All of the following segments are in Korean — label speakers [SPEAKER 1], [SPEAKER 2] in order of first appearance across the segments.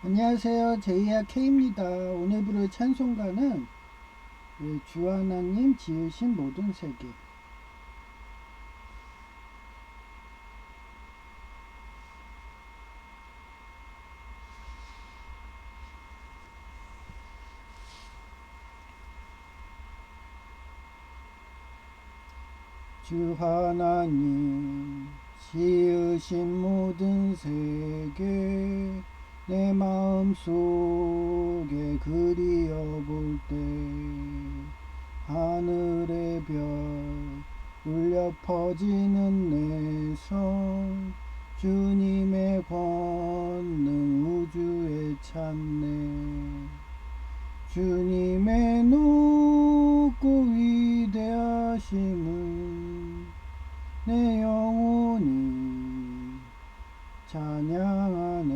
[SPEAKER 1] 안녕하세요. 제이야 K입니다. 오늘 부를 찬송가는 주 하나님 지으신 모든 세계. 주 하나님 지으신 모든 세계 내 마음속에 그리어볼 때 하늘의 별 울려 퍼지는 내 성 주님의 권능 우주에 찾네. 주님의 높고 위대하심을 내 영혼이 찬양하네.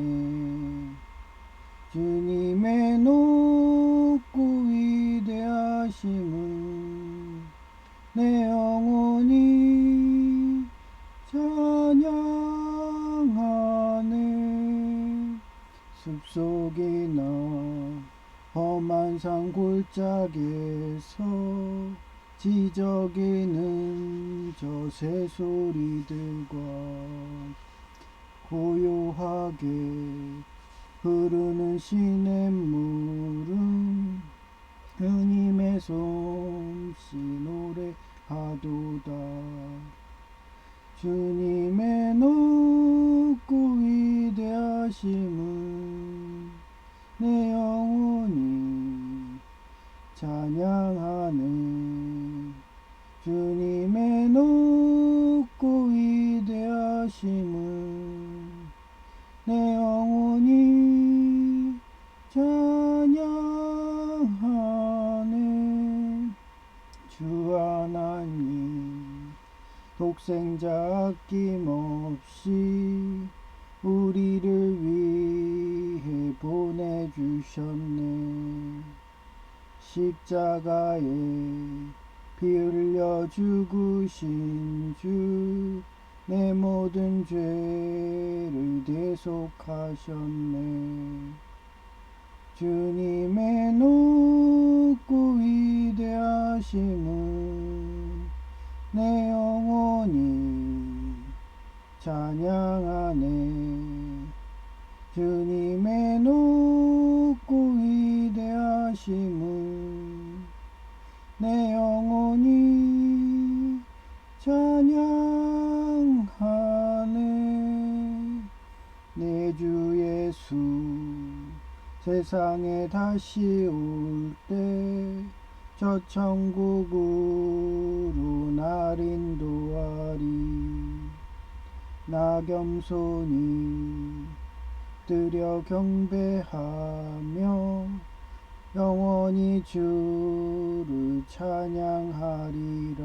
[SPEAKER 1] 주님의 높고 위대하심을 내 영혼이 찬양하네. 숲속이나 험한 산 골짜기에서 지저귀는 저 새소리들과 고요하게 흐르는 시냇물은 주님의 솜씨 노래하도다. 주님의 높고 위대하심을 내 영혼이 찬양하네. 주님의 높고 위대하심을 내 영혼이 찬양하네. 주 하나님 독생자 아낌없이 우리를 위해 보내주셨네. 십자가에 피 흘려 죽으신 주 내 모든 죄를 대속하셨네. 주님의 높고 위대하심을 내 영혼이 찬양하네. 주님의 높고 위대하심을 내 영혼이 찬양하네. 내 주 예수 세상에 다시 올 때 저 천국으로 날 인도하리. 나 겸손히 드려 경배하며 영원히 주를 찬양하리라.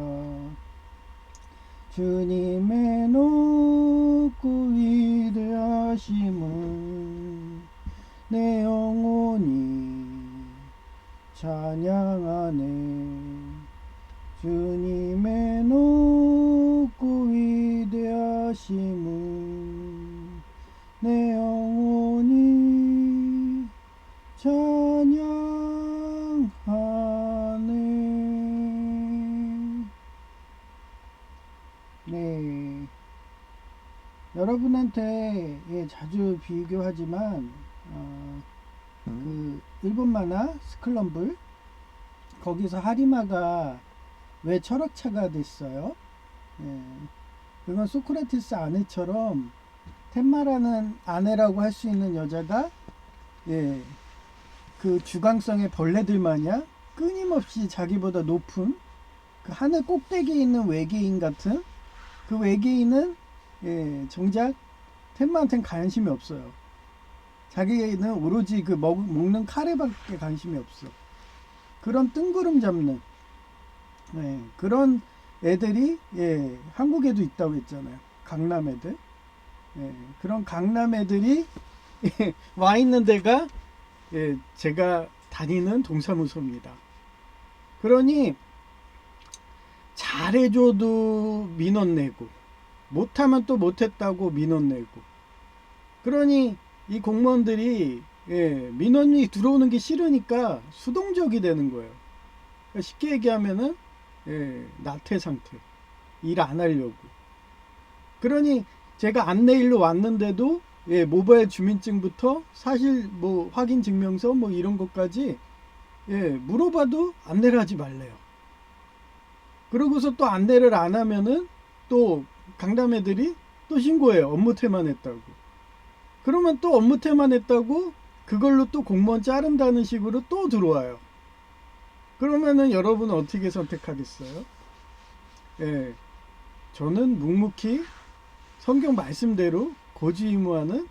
[SPEAKER 1] 주님의 높고 위대하심을 내 영혼이 찬양하네. 주님의 높고 위대하심을 내 영혼이 찬양하네. 네, 여러분한테 자주 비교하지만 그 일본 만화 스클럼블 거기서 하리마가 왜 철학자가 됐어요? 예, 그건 소크라테스 아내처럼 텐마라는 아내라고 할 수 있는 여자가 그 주광성의 벌레들 마냥 끊임없이 자기보다 높은 그 하늘 꼭대기에 있는 외계인 같은 그 외계인은 정작 텐마한테는 관심이 없어요. 자기는 오로지 그 먹는 카레밖에 관심이 없어. 그런 뜬구름 잡는 그런 애들이 한국에도 있다고 했잖아요. 강남 애들. 그런 강남 애들이 와 있는 데가 제가 다니는 동사무소입니다. 그러니 잘해줘도 민원 내고 못하면 또 못했다고 민원 내고 그러니 이 공무원들이 민원이 들어오는 게 싫으니까 수동적이 되는 거예요. 그러니까 쉽게 얘기하면은 나태 상태. 일 안 하려고. 그러니 제가 안내일로 왔는데도 모바일 주민증부터 사실 뭐 확인 증명서 뭐 이런 것까지 물어봐도 안내를 하지 말래요. 그러고서 또 안내를 안 하면은 또 강남애들이 또 신고해요. 업무 태만했다고. 그러면 또 업무 태만했다고 그걸로 또 공무원 자른다는 식으로 또 들어와요. 그러면은 여러분은 어떻게 선택하겠어요? 저는 묵묵히 성경 말씀대로 고지의무하는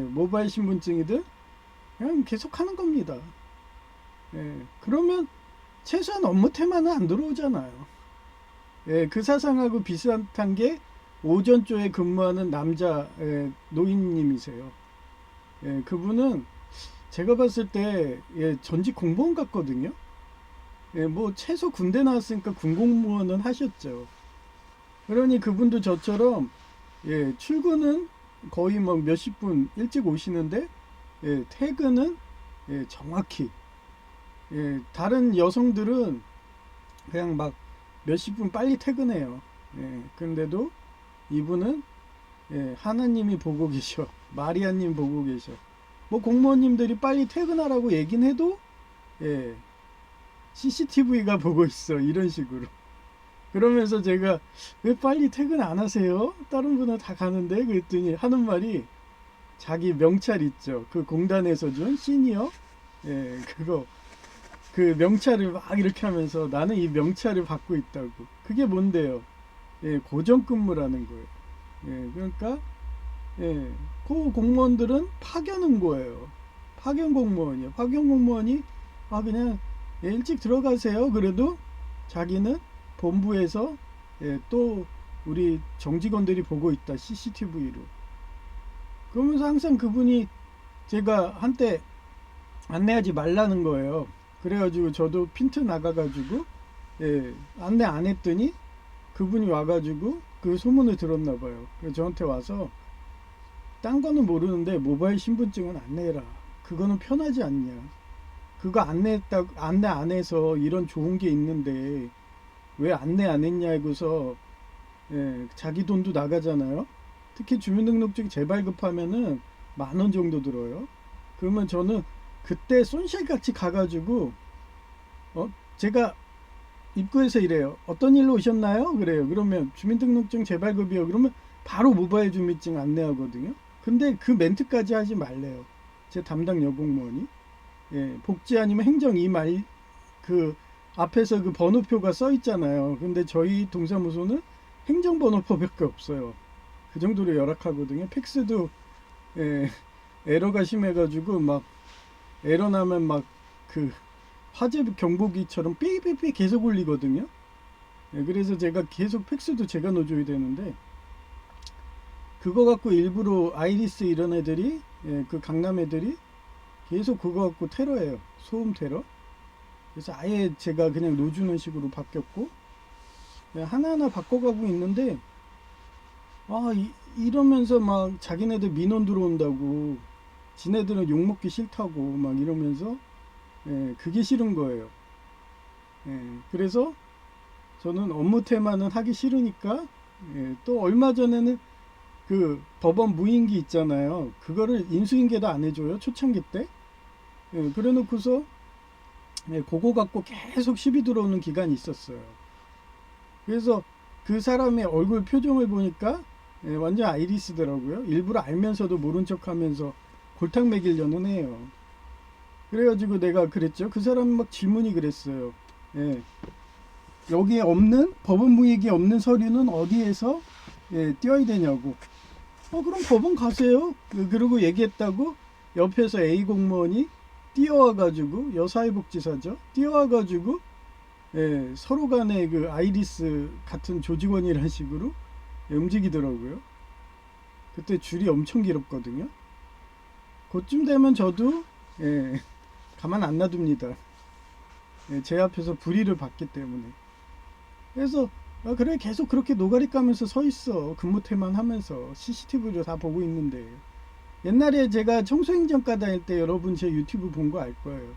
[SPEAKER 1] 모바일 신분증이든 그냥 계속 하는 겁니다. 그러면 최소한 업무 태만은 안 들어오잖아요. 그 사상하고 비슷한 게 오전조에 근무하는 남자 노인님이세요. 그분은 제가 봤을 때 전직 공무원 같거든요. 뭐 최소 군대 나왔으니까 군공무원은 하셨죠. 그러니 그분도 저처럼 출근은 거의 막 몇십 분 일찍 오시는데 퇴근은 정확히 다른 여성들은 그냥 막 몇십 분 빨리 퇴근해요. 근데도 이분은 하나님이 보고 계셔. 마리아님 보고 계셔. 뭐 공무원님들이 빨리 퇴근하라고 얘긴 해도 CCTV가 보고 있어. 이런 식으로. 그러면서 제가 왜 빨리 퇴근 안 하세요? 다른 분은 다 가는데 그랬더니 하는 말이 자기 명찰 있죠. 그 공단에서 준 시니어 그거 그 명찰을 막 이렇게 하면서 나는 이 명찰을 받고 있다고. 그게 뭔데요? 고정근무라는 거예요. 그러니까 그 공무원들은 파견은 거예요. 파견 공무원이요. 파견 공무원이 그냥 일찍 들어가세요. 그래도 자기는 본부에서 또 우리 정직원들이 보고 있다. CCTV로. 그러면서 항상 그분이 제가 한때 안내하지 말라는 거예요. 그래가지고 저도 핀트 나가가지고 안내 안 했더니 그분이 와가지고 그 소문을 들었나 봐요. 그래서 저한테 와서 딴 거는 모르는데 모바일 신분증은 안내해라. 그거는 편하지 않냐. 그거 안내 안 해서 이런 좋은 게 있는데 왜 안내 안 했냐 하고서 자기 돈도 나가잖아요. 특히 주민등록증 재발급하면은 10,000원 정도 들어요. 그러면 저는 그때 손실같이 가가지고 제가 입구에서 이래요. 어떤 일로 오셨나요? 그래요. 그러면 주민등록증 재발급이요. 그러면 바로 모바일 주민증 안내하거든요. 근데 그 멘트까지 하지 말래요. 제 담당 여공무원이. 복지 아니면 행정 이 말 그 앞에서 그 번호표가 써 있잖아요. 근데 저희 동사무소는 행정번호표밖에 없어요. 그 정도로 열악하거든요. 팩스도 에러가 심해가지고 막 에러 나면 막 그 화재 경보기처럼 삐삐삐 계속 울리거든요. 그래서 제가 계속 팩스도 제가 넣어줘야 되는데 그거 갖고 일부러 아이리스 이런 애들이 그 강남 애들이 계속 그거 갖고 테러해요. 소음 테러. 그래서 아예 제가 그냥 넣어주는 식으로 바뀌었고 하나하나 바꿔가고 있는데 이러면서 막 자기네들 민원 들어온다고 지네들은 욕먹기 싫다고 막 이러면서 그게 싫은 거예요. 그래서 저는 업무 태만은 하기 싫으니까 또 얼마 전에는 그 법원 무인기 있잖아요. 그거를 인수인계도 안 해줘요. 초창기 때. 그래 놓고서 그거 갖고 계속 시비 들어오는 기간이 있었어요. 그래서 그 사람의 얼굴 표정을 보니까 완전 아이리스더라고요. 일부러 알면서도 모른 척 하면서 골탕 먹이려는 해요. 그래가지고 내가 그랬죠. 그 사람 막 질문이 그랬어요. 여기에 없는 법원 무익이 없는 서류는 어디에서 띄어야 되냐고. 그럼 법원 가세요. 그러고 얘기했다고 옆에서 A 공무원이 뛰어와가지고 여사회복지사죠. 뛰어와가지고 서로 간에 그 아이리스 같은 조직원이라는 식으로 움직이더라고요. 그때 줄이 엄청 길었거든요. 그쯤 되면 저도 가만 안 놔둡니다. 제 앞에서 불이를 받기 때문에. 그래서 그래 계속 그렇게 노가리 까면서 서 있어. 근무 태만 하면서 CCTV로 다 보고 있는데 옛날에 제가 청소행정과 다닐 때 여러분 제 유튜브 본 거 알 거예요.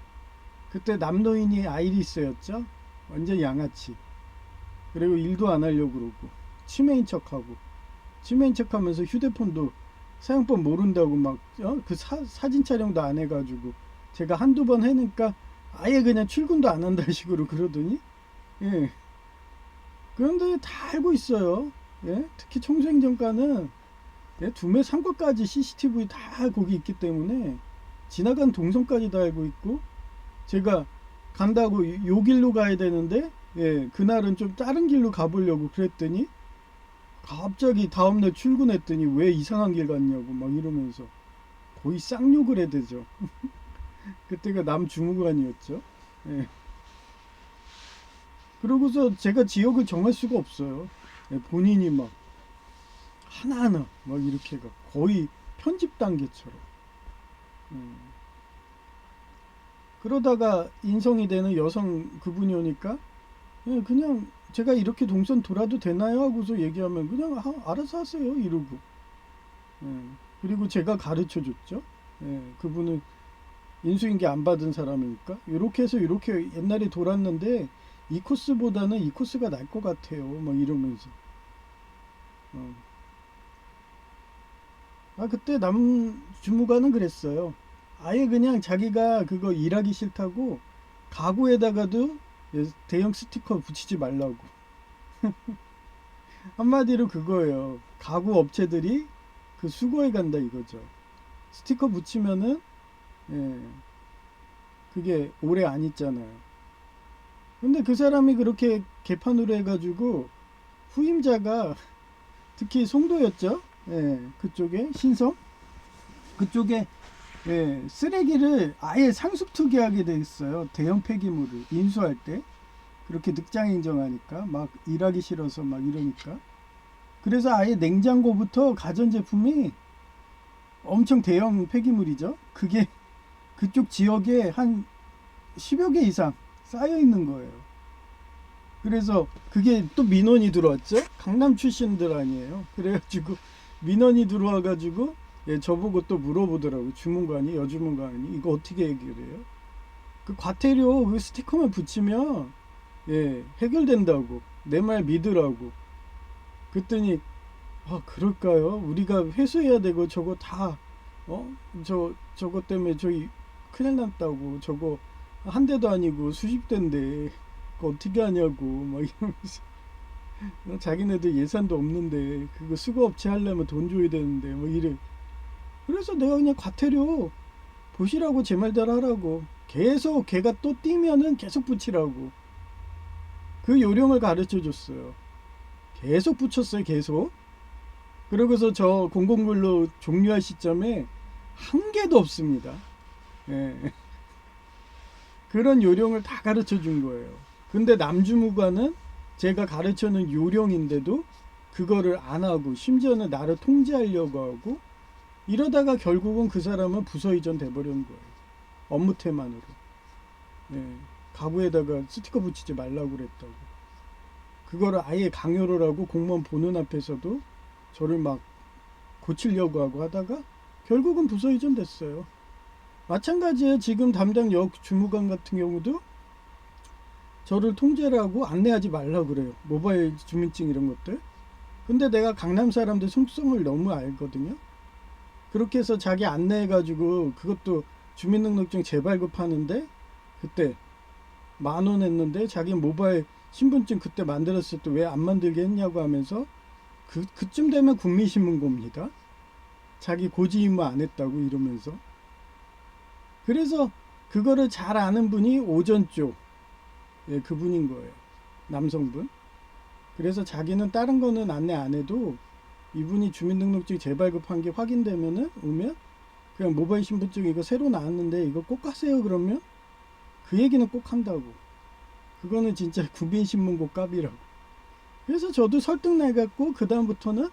[SPEAKER 1] 그때 남노인이 아이리스였죠. 완전 양아치. 그리고 일도 안 하려고 그러고 치매인 척하고 치매인 척하면서 휴대폰도 사용법 모른다고 막 그 사진 촬영도 안 해가지고 제가 한두 번 해니까 아예 그냥 출근도 안 한다 식으로 그러더니 예. 그런데 다 알고 있어요. 예? 특히 청소행정과는 예? 두매 3과까지 CCTV 다 거기 있기 때문에 지나간 동선까지 다 알고 있고 제가 간다고 요 길로 가야 되는데 예, 그날은 좀 다른 길로 가보려고 그랬더니 갑자기 다음날 출근했더니 왜 이상한 길 갔냐고 막 이러면서 거의 쌍욕을 해대죠. 그때가 남주무관이었죠. 예. 그러고서 제가 지역을 정할 수가 없어요. 예, 본인이 막 하나하나 막 이렇게 가 거의 편집 단계처럼. 음. 그러다가 인성이 되는 여성 그분이 오니까 예, 그냥 제가 이렇게 동선 돌아도 되나요? 하고서 얘기하면 그냥 알아서 하세요 이러고 예, 그리고 제가 가르쳐 줬죠. 예, 그분은 인수인계 안 받은 사람이니까 이렇게 해서 이렇게 옛날에 돌았는데 이 코스보다는 이 코스가 날 것 같아요 막 이러면서 어. 아 그때 남 주무관은 그랬어요. 아예 그냥 자기가 그거 일하기 싫다고 가구에다가도 예, 대형 스티커 붙이지 말라고. 한마디로 그거예요. 가구 업체들이 그 수거해 간다 이거죠. 스티커 붙이면은 예, 그게 오래 안 있잖아요. 근데 그 사람이 그렇게 개판으로 해가지고 후임자가 특히 송도였죠. 예, 그쪽에 신성 그쪽에 예, 쓰레기를 아예 상습투기하게 돼 있어요. 대형 폐기물을 인수할 때 그렇게 늑장 인정하니까 막 일하기 싫어서 막 이러니까 그래서 아예 냉장고부터 가전제품이 엄청 대형 폐기물이죠. 그게 그쪽 지역에 한 10여 개 이상 쌓여 있는 거예요. 그래서 그게 또 민원이 들어왔죠. 강남 출신들 아니에요. 그래가지고 민원이 들어와가지고 예, 저보고 또 물어보더라고. 주문관이 여주문관이 이거 어떻게 해결해요? 그 과태료 그 스티커만 붙이면 예, 해결된다고 내 말 믿으라고. 그랬더니 아 그럴까요? 우리가 회수해야 되고 저거 다 저거 때문에 저희 큰일 났다고 저거 한 대도 아니고 수십 대인데 그거 어떻게 하냐고 막 이러면서 자기네들 예산도 없는데 그거 수거업체 하려면 돈 줘야 되는데 뭐 이래. 그래서 내가 그냥 과태료 보시라고 제 말대로 하라고 계속 걔가 또 뛰면은 계속 붙이라고 그 요령을 가르쳐 줬어요. 계속 붙였어요. 계속. 그러고서 저 공공근로 종료할 시점에 한 개도 없습니다. 예. 그런 요령을 다 가르쳐 준 거예요. 근데 남주무관은 제가 가르쳐는 요령인데도 그거를 안 하고 심지어는 나를 통제하려고 하고 이러다가 결국은 그 사람은 부서 이전 돼버린 거예요. 업무 태만으로. 예. 가구에다가 스티커 붙이지 말라고 그랬다고. 그거를 아예 강요를 하고 공무원 보는 앞에서도 저를 막 고치려고 하고 하다가 결국은 부서 이전 됐어요. 마찬가지예요. 지금 담당 역 주무관 같은 경우도 저를 통제를 하고 안내하지 말라고 그래요. 모바일 주민증 이런 것들. 근데 내가 강남 사람들 속성을 너무 알거든요. 그렇게 해서 자기 안내해가지고 그것도 주민등록증 재발급하는데 그때 10,000원 했는데 자기 모바일 신분증 그때 만들었을 때 왜 안 만들게 했냐고 하면서 그쯤 되면 국민신문고입니다. 자기 고지 임무 안 했다고 이러면서. 그래서 그거를 잘 아는 분이 오전 쪽 예, 그분인 거예요. 남성분. 그래서 자기는 다른 거는 안내 안 해도 이분이 주민등록증 재발급한 게 확인되면은 오면 그냥 모바일 신분증 이거 새로 나왔는데 이거 꼭 하세요 그러면 그 얘기는 꼭 한다고. 그거는 진짜 국민신문고 값이라고. 그래서 저도 설득 나갖고 그 다음부터는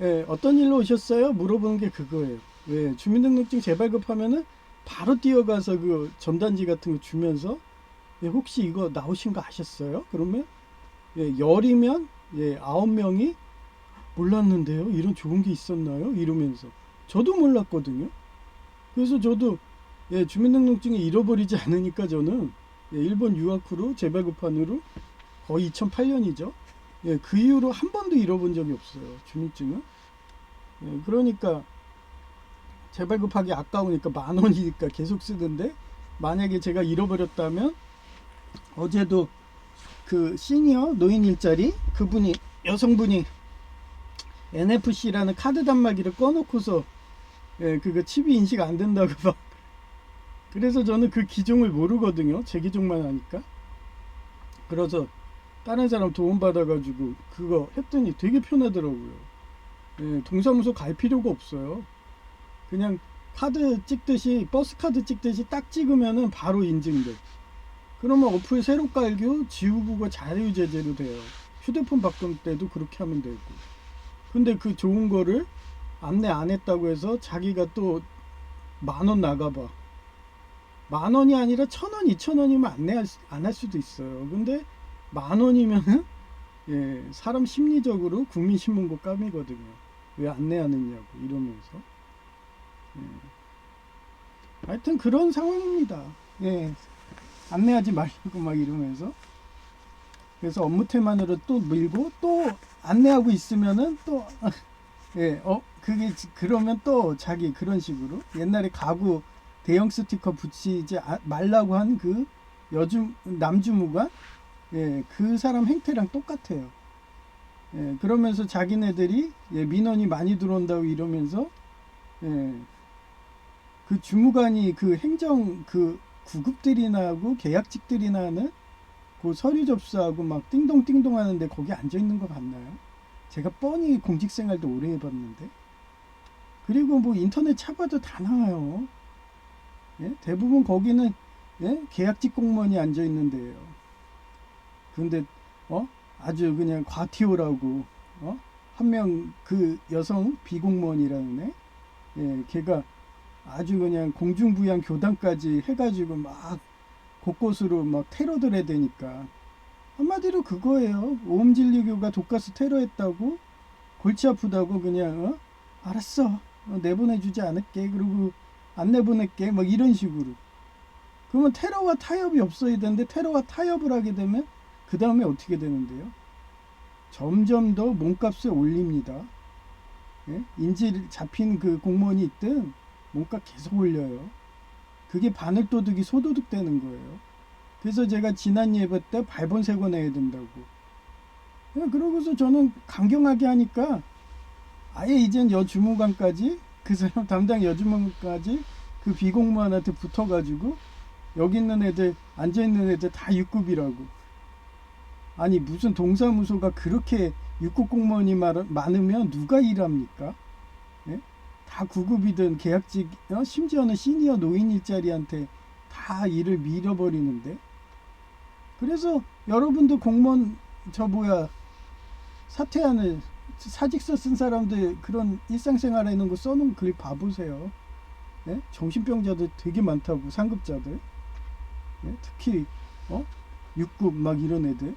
[SPEAKER 1] 예, 어떤 일로 오셨어요? 물어보는 게 그거예요. 예, 주민등록증 재발급하면은 바로 뛰어가서 그 전단지 같은 거 주면서 예, 혹시 이거 나오신 거 아셨어요? 그러면 예, 열이면 예, 9명이 몰랐는데요. 이런 좋은 게 있었나요? 이러면서 저도 몰랐거든요. 그래서 저도 주민등록증이 잃어버리지 않으니까 저는 일본 유학 후로 재발급한 후로 거의 2008년이죠. 그 이후로 한 번도 잃어본 적이 없어요. 주민증은. 그러니까 재발급하기 아까우니까 10,000원이니까 계속 쓰는데, 만약에 제가 잃어버렸다면, 어제도 그 시니어 노인 일자리 그분이, 여성분이 NFC라는 카드 단말기를 꺼놓고서 그거 칩이 인식 안 된다고 막. 그래서 저는 그 기종을 모르거든요. 제 기종만 하니까. 그래서 다른 사람 도움 받아가지고 그거 했더니 되게 편하더라고요. 동사무소 갈 필요가 없어요. 그냥 카드 찍듯이, 버스 카드 찍듯이 딱 찍으면은 바로 인증돼. 그러면 어플 새로 깔고 지우고가 자유제재로 돼요. 휴대폰 바꿀 때도 그렇게 하면 되고. 근데 그 좋은 거를 안내 안 했다고 해서 자기가 또 10,000원 나가봐. 10,000원이 아니라 1,000원, 2,000원이면 안내 안 할 수도 있어요. 근데 10,000원이면은 사람 심리적으로 국민신문고 깜이거든요. 왜 안내하느냐고 이러면서. 하여튼 그런 상황입니다. 안내하지 말라고 막 이러면서. 그래서 업무 태만으로 또 밀고, 또 안내하고 있으면은 또 그게 그러면 또 자기 그런 식으로 옛날에 가구 대형 스티커 붙이지 말라고 한 그 남주무관, 그 사람 행태랑 똑같아요. 그러면서 자기네들이 민원이 많이 들어온다고 이러면서 그 주무관이 그 행정 그 구급들이나 하고 계약직들이나 하는 그 서류 접수하고 막 띵동띵동 하는데 거기 앉아 있는 거 같나요? 제가 뻔히 공직생활도 오래 해봤는데. 그리고 뭐 인터넷 찾아봐도 다 나와요. 대부분 거기는 계약직 공무원이 앉아 있는데요. 근데 아주 그냥 과티오라고 한 명 그 여성 비공무원이라는 걔가 아주 그냥 공중부양 교단까지 해가지고 막 곳곳으로 막 테러들 해야 되니까, 한마디로 그거예요. 오음진리교가 독가스 테러했다고, 골치 아프다고 그냥 알았어, 내보내주지 않을게, 그리고 안 내보낼게, 막 이런 식으로. 그러면 테러와 타협이 없어야 되는데, 테러와 타협을 하게 되면 그 다음에 어떻게 되는데요? 점점 더 몸값을 올립니다. 인질 잡힌 그 공무원이 있든 몸값 계속 올려요. 그게 바늘도둑이 소도둑 되는 거예요. 그래서 제가 지난 예배 때 발본색원 내야 된다고. 그러고서 저는 강경하게 하니까 아예 이젠 여주무관까지, 그 사람 담당 여주무관까지 그 비공무원한테 붙어가지고 여기 있는 애들, 앉아있는 애들 다 6급이라고. 아니 무슨 동사무소가 그렇게 6급 공무원이 많으면 누가 일합니까? 다 9급이든 계약직, 심지어는 시니어 노인 일자리한테 다 일을 밀어버리는데. 그래서 여러분도 공무원 사퇴안을, 사직서 쓴 사람들 그런 일상생활에 있는 거 써놓은 글 봐보세요. 정신병자들 되게 많다고, 상급자들. 특히 6급 막 이런 애들.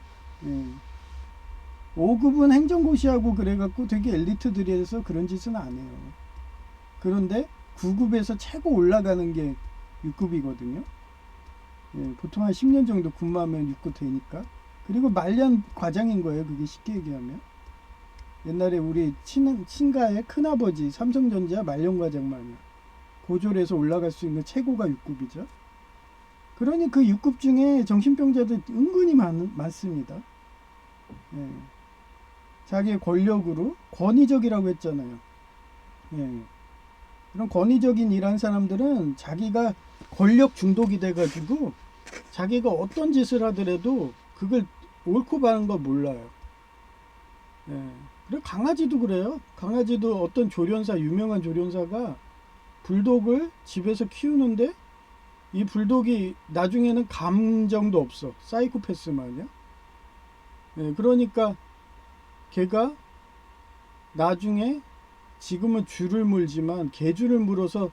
[SPEAKER 1] 5급은 행정고시하고 그래갖고 되게 엘리트들이라서 그런 짓은 안 해요. 그런데 9급에서 최고 올라가는 게 6급이거든요. 보통 한 10년 정도 근무하면 6급 되니까. 그리고 말년 과장인 거예요. 그게 쉽게 얘기하면. 옛날에 우리 친가의 큰아버지 삼성전자 말년 과장 마냥 고졸에서 올라갈 수 있는 최고가 6급이죠. 그러니 그 6급 중에 정신병자들 은근히 많습니다. 자기의 권력으로, 권위적이라고 했잖아요. 그런 권위적인 일한 사람들은 자기가 권력 중독이 돼가지고 자기가 어떤 짓을 하더라도 그걸 옳고 바른 거 몰라요. 그리고 강아지도 그래요. 강아지도 어떤 조련사, 유명한 조련사가 불독을 집에서 키우는데 이 불독이 나중에는 감정도 없어. 사이코패스 마냥. 그러니까 걔가 나중에, 지금은 줄을 물지만 개줄을 물어서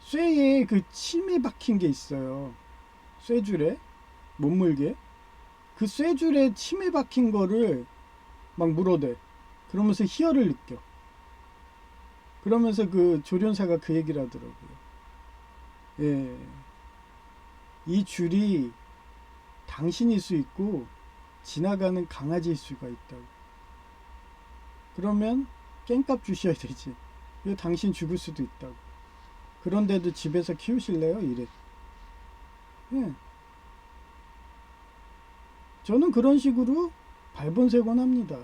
[SPEAKER 1] 쇠에 그 침이 박힌 게 있어요. 쇠줄에 못 물게. 그 쇠줄에 침이 박힌 거를 막 물어대. 그러면서 희열을 느껴. 그러면서 그 조련사가 그 얘기를 하더라고요. 예, 이 줄이 당신일 수 있고 지나가는 강아지일 수가 있다고. 그러면 깽값 주셔야 되지. 이거 당신 죽을 수도 있다고. 그런데도 집에서 키우실래요? 이래. 예. 저는 그런 식으로 발본색원합니다.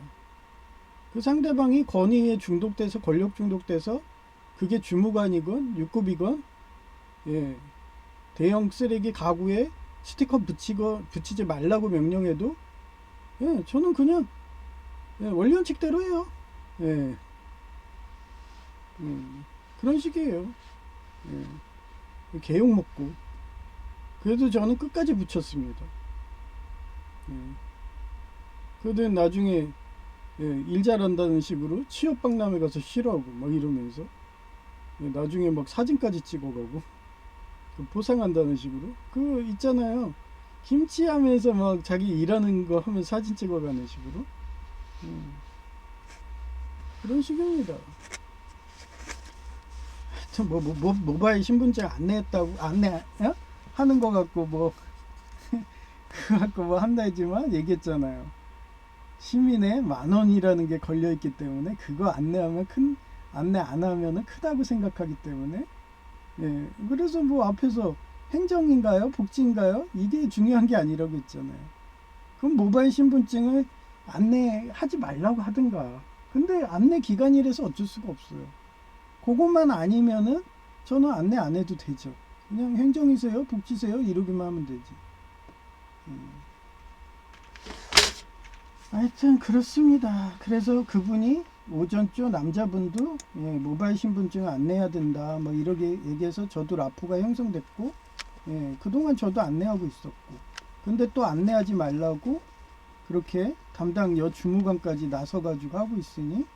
[SPEAKER 1] 그 상대방이 권위에 중독돼서 권력 중독돼서 그게 주무관이건 육급이건 예, 대형 쓰레기 가구에 스티커 붙이지 말라고 명령해도 예, 저는 그냥 예, 원리원칙대로 해요. 예, 그런 식이에요. 예, 개욕 먹고 그래도 저는 끝까지 붙였습니다. 예, 그래도 나중에 예, 일 잘한다는 식으로 취업박람회 가서 싫어하고 막 이러면서 예, 나중에 막 사진까지 찍어가고 그 보상한다는 식으로 그 있잖아요. 김치 하면서 막 자기 일하는 거 하면 사진 찍어가는 식으로 그런 식입니다. 모바일 신분증 안내했다고 안내 하는 거 갖고 뭐 그거 갖고 뭐 한다 했지만 얘기했잖아요. 시민의 10,000원이라는 게 걸려 있기 때문에 그거 안내하면 안내 안 하면은 크다고 생각하기 때문에 예, 그래서 뭐 앞에서 행정인가요? 복지인가요? 이게 중요한 게 아니라고 했잖아요. 그럼 모바일 신분증을 안내하지 말라고 하든가. 근데 안내 기간이라서 어쩔 수가 없어요. 그것만 아니면은 저는 안내 안 해도 되죠. 그냥 행정이세요? 복지세요? 이러기만 하면 되지. 하여튼 그렇습니다. 그래서 그분이 오전주 남자분도 예, 모바일 신분증 안내해야 된다 뭐 이렇게 얘기해서 저도 라포가 형성됐고 예, 그동안 저도 안내하고 있었고 근데 또 안내하지 말라고 그렇게 담당 여주무관까지 나서가지고 하고 있으니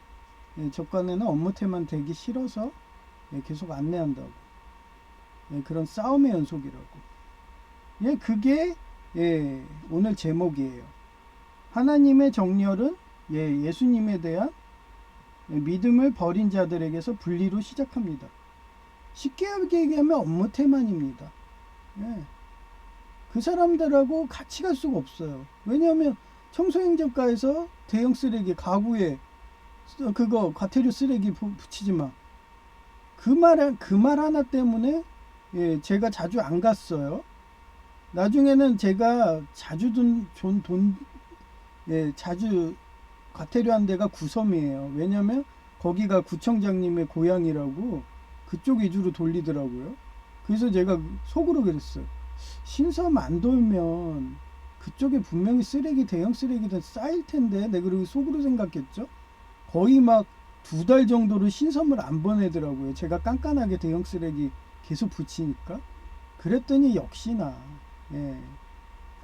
[SPEAKER 1] 예, 저간에는 업무태만 되기 싫어서 예, 계속 안내한다고 예, 그런 싸움의 연속이라고 예, 그게 예, 오늘 제목이에요. 하나님의 정렬은 예, 예수님에 대한 믿음을 버린 자들에게서 분리로 시작합니다. 쉽게 얘기하면 업무 태만입니다. 예. 그 사람들하고 같이 갈 수가 없어요. 왜냐하면 청소행정과에서 대형 쓰레기 가구에 그거 과태료 쓰레기 붙이지 마. 그 말 하나 때문에 예, 제가 자주 안 갔어요. 나중에는 제가 자주 자주 과태료 한 데가 구섬이에요. 왜냐면 거기가 구청장님의 고향이라고 그쪽 위주로 돌리더라고요. 그래서 제가 속으로 그랬어요. 신섬 안 돌면 그쪽에 분명히 쓰레기 대형 쓰레기들 쌓일 텐데 내가 그리고 속으로 생각했죠. 거의 막 2달 정도를 신섬을 안 보내더라고요. 제가 깐깐하게 대형 쓰레기 계속 붙이니까. 그랬더니 역시나 예.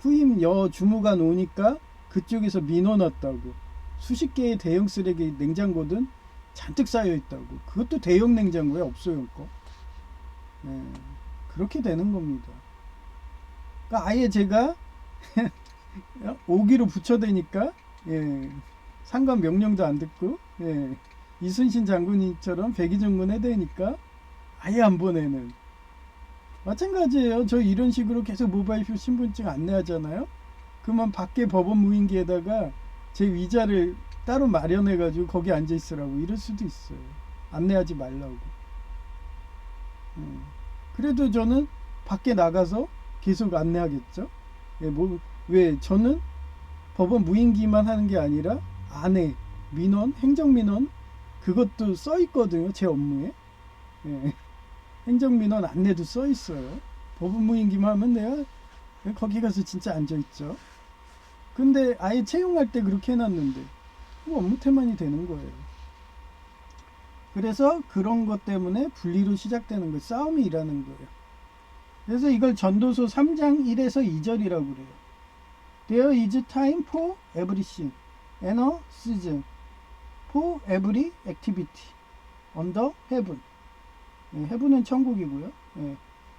[SPEAKER 1] 후임 여주무관 오니까 그쪽에서 민원 왔다고. 수십 개의 대형 쓰레기 냉장고든 잔뜩 쌓여 있다고. 그것도 대형 냉장고에 없어요 거. 예. 그렇게 되는 겁니다. 그러니까 아예 제가 오기로 붙여대니까 예. 상관 명령도 안 듣고 예. 이순신 장군님처럼 백의종군 해대니까 아예 안 보내는. 마찬가지예요. 저 이런 식으로 계속 모바일 신분증 안내하잖아요. 그러면 밖에 법원 무인기에다가 제 위자를 따로 마련해가지고 거기 앉아 있으라고 이럴 수도 있어요. 안내하지 말라고. 그래도 저는 밖에 나가서 계속 안내하겠죠. 예, 왜 저는 법원 무인기만 하는 게 아니라 안에 민원, 행정민원 그것도 써 있거든요. 제 업무에. 예. 행정민원 안내도 써 있어요. 법원 무인기만 하면 내가 거기 가서 진짜 앉아 있죠. 근데 아예 채용할 때 그렇게 해놨는데 업무 태만이 되는 거예요. 그래서 그런 것 때문에 분리로 시작되는 거예요. 싸움이 일하는 거예요. 그래서 이걸 전도서 3장 1에서 2절이라고 그래요. There is time for everything and a season for every activity under heaven. 예, heaven은 천국이고요. 예,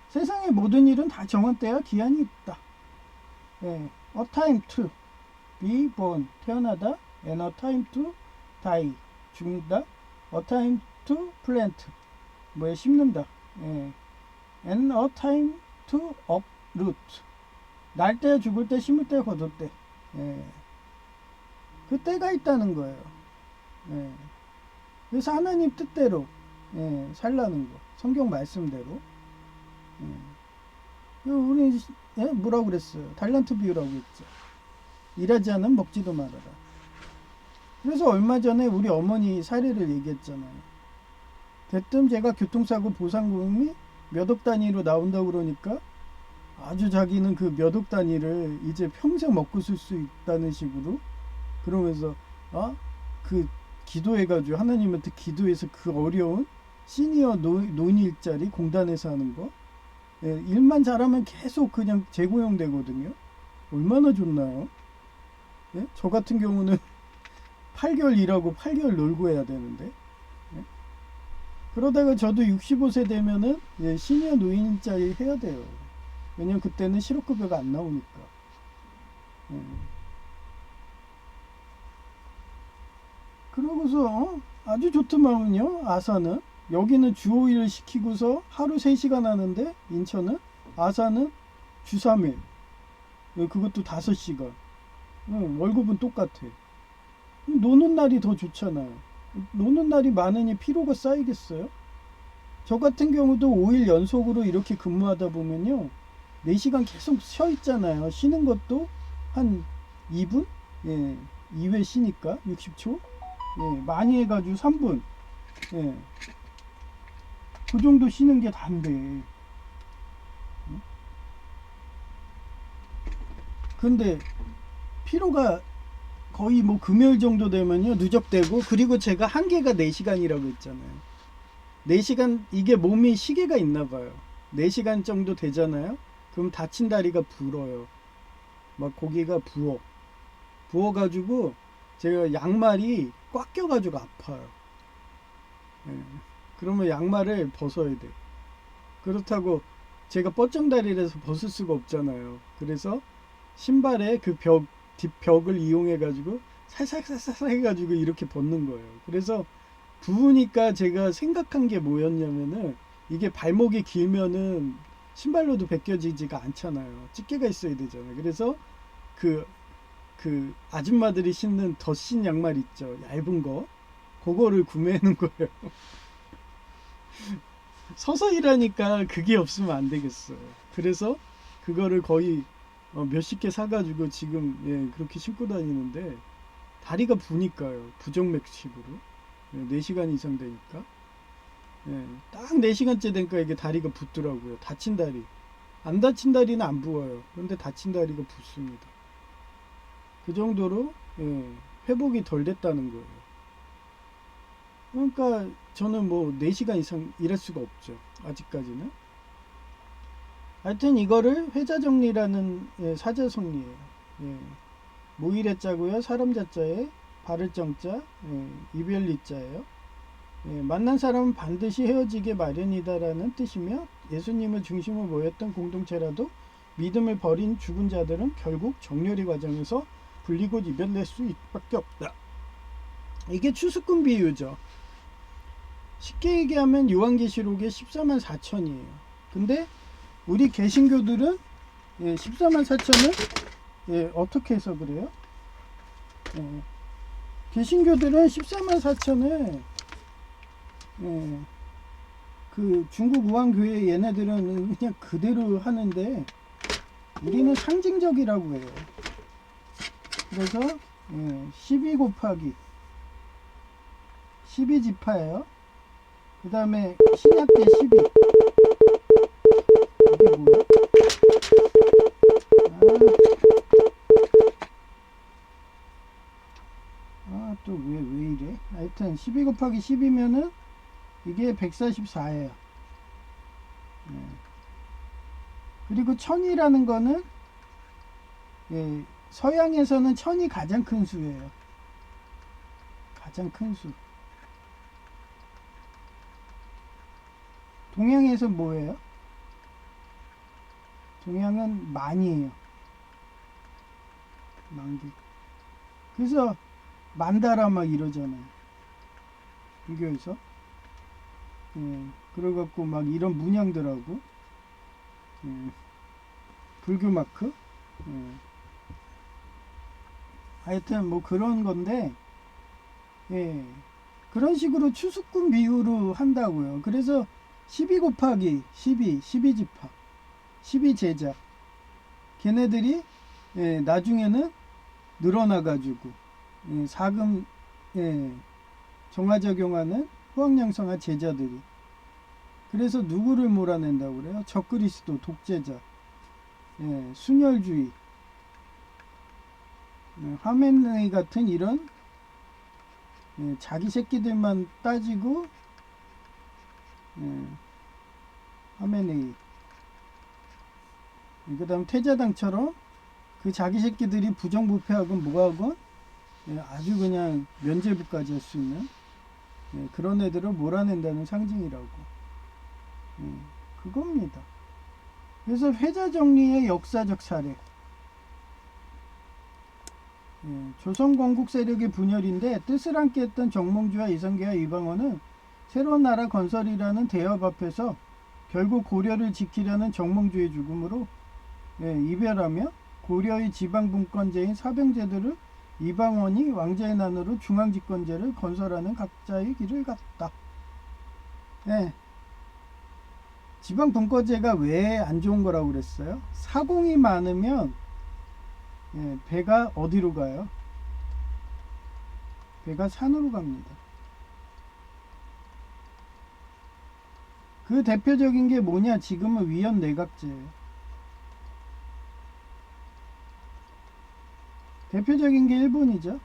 [SPEAKER 1] 세상의 모든 일은 다 정한 때와 기한이 있다. 예, a time to be born 태어나다 and a time to die 죽는다. a time to plant. 뭐에 심는다. 예. And a time to uproot. 날 때, 죽을 때, 심을 때, 거둘 때. 예. 그 때가 있다는 거예요. 예. 그래서 하나님 뜻대로 살라는 거. 성경 말씀대로. 우리 뭐라고 그랬어요? 달란트 비유라고 했죠. 일하지 않으면 먹지도 말아라. 그래서 얼마 전에 우리 어머니 사례를 얘기했잖아요. 대뜸 제가 교통사고 보상금이 몇 억 단위로 나온다고 그러니까 아주 자기는 그 몇 억 단위를 이제 평생 먹고 쓸 수 있다는 식으로 그러면서 그 기도해가지고 하나님한테 기도해서 그 어려운 시니어 노인일자리 공단에서 하는 거 일만 잘하면 계속 그냥 재고용 되거든요. 얼마나 좋나요? 예? 저 같은 경우는 8개월 일하고 8개월 놀고 해야 되는데 그러다가 저도 65세 되면은 시니어 노인일자리 해야 돼요. 왜냐면 그때는 실업급여가 안 나오니까. 그러고서 아주 좋더만요. 아사는 여기는 주 5일 시키고서 하루 3시간 하는데 인천은 아사는 주 3일 그것도 5시간 월급은 똑같아. 노는 날이 더 좋잖아요. 노는 날이 많으니 피로가 쌓이겠어요? 저 같은 경우도 5일 연속으로 이렇게 근무하다 보면요 4시간 계속 쉬어 있잖아요. 쉬는 것도 한 2분? 2회 쉬니까 60초? 많이 해가지고 3분. 그 정도 쉬는 게 단데. 근데 피로가 거의 뭐 금요일 정도 되면요 누적되고 그리고 제가 한계가 4시간이라고 했잖아요. 4시간 이게 몸이 시계가 있나 봐요. 4시간 정도 되잖아요. 그럼 다친 다리가 불어요. 막 고기가 부어가지고 제가 양말이 꽉 껴가지고 아파요. 그러면 양말을 벗어야 돼. 그렇다고 제가 뻗정다리라서 벗을 수가 없잖아요. 그래서 신발에 그 뒷벽을 이용해가지고 살살살살 해가지고 이렇게 벗는 거예요. 그래서 부으니까 제가 생각한 게 뭐였냐면은 이게 발목이 길면은 신발로도 벗겨지지가 않잖아요. 집게가 있어야 되잖아요. 그래서 그 아줌마들이 신는 덧신 양말 있죠. 얇은 거. 그거를 구매하는 거예요. 서서 일하니까 그게 없으면 안 되겠어요. 그래서 그거를 거의 몇십 개 사가지고 지금 그렇게 신고 다니는데 다리가 부니까요. 부정맥식으로 4시간 이상 되니까 딱 4시간째 되니까 이게 다리가 붓더라고요. 다친 다리. 안 다친 다리는 안 부어요. 그런데 다친 다리가 붓습니다. 그 정도로 회복이 덜 됐다는 거예요. 그러니까 저는 뭐 4시간 이상 일할 수가 없죠. 아직까지는. 하여튼 이거를 회자정리라는 사자성리예요. 모일의 자고요. 사람 자자에 바를 정자 이별리자예요. 만난 사람은 반드시 헤어지게 마련이다라는 뜻이며 예수님을 중심으로 모였던 공동체라도 믿음을 버린 죽은 자들은 결국 정렬의 과정에서 불리고 이별될 수밖에 없다. 이게 추수꾼 비유죠. 쉽게 얘기하면 요한계시록의 14만 4천이에요. 근데 우리 개신교들은 14만 4천을 어떻게 해서 그래요? 개신교들은 14만 4천을 그 중국 우한교회 얘네들은 그냥 그대로 하는데 우리는 상징적이라고 해요. 그래서 12 곱하기 12지파예요. 그 다음에 신약 때 12. 이게 뭐야? 또 왜 이래? 하여튼 12 곱하기 10이면은 이게 144예요. 그리고 천이라는 거는 서양에서는 천이 가장 큰 수예요. 가장 큰 수. 동양에서 뭐예요? 동양은 만이에요. 만기. 그래서 만다라 막 이러잖아요. 불교에서. 예, 그래갖고 막 이런 문양들하고 예, 불교 마크 예. 하여튼 뭐 그런 건데 예, 그런 식으로 추수꾼 비유로 한다고요. 그래서 12 곱하기 12집합 12제자 걔네들이 예, 나중에는 늘어나가지고 예, 사금 예, 정화작용하는 후학량성한 제자들이 그래서 누구를 몰아낸다고 그래요? 적그리스도 독재자 예, 순혈주의 예, 하멘네이 같은 이런 예, 자기 새끼들만 따지고 예, 하메네이 그 다음 태자당처럼 그 자기 새끼들이 부정부패하건 뭐하건 예, 아주 그냥 면죄부까지 할 수 있는 예, 그런 애들을 몰아낸다는 상징이라고 예, 그겁니다. 그래서 회자정리의 역사적 사례 예, 조선 건국 세력의 분열인데 뜻을 함께 했던 정몽주와 이성계와 이방원은 새로운 나라 건설이라는 대업 앞에서 결국 고려를 지키려는 정몽주의 죽음으로 예, 이별하며 고려의 지방분권제인 사병제도를 이방원이 왕자의 난으로 중앙집권제를 건설하는 각자의 길을 갔다. 예, 지방분권제가 왜 안 좋은 거라고 그랬어요? 사공이 많으면 예, 배가 어디로 가요? 배가 산으로 갑니다. 그 대표적인 게 뭐냐? 지금은 위헌 내각제예요. 대표적인 게 일본이죠.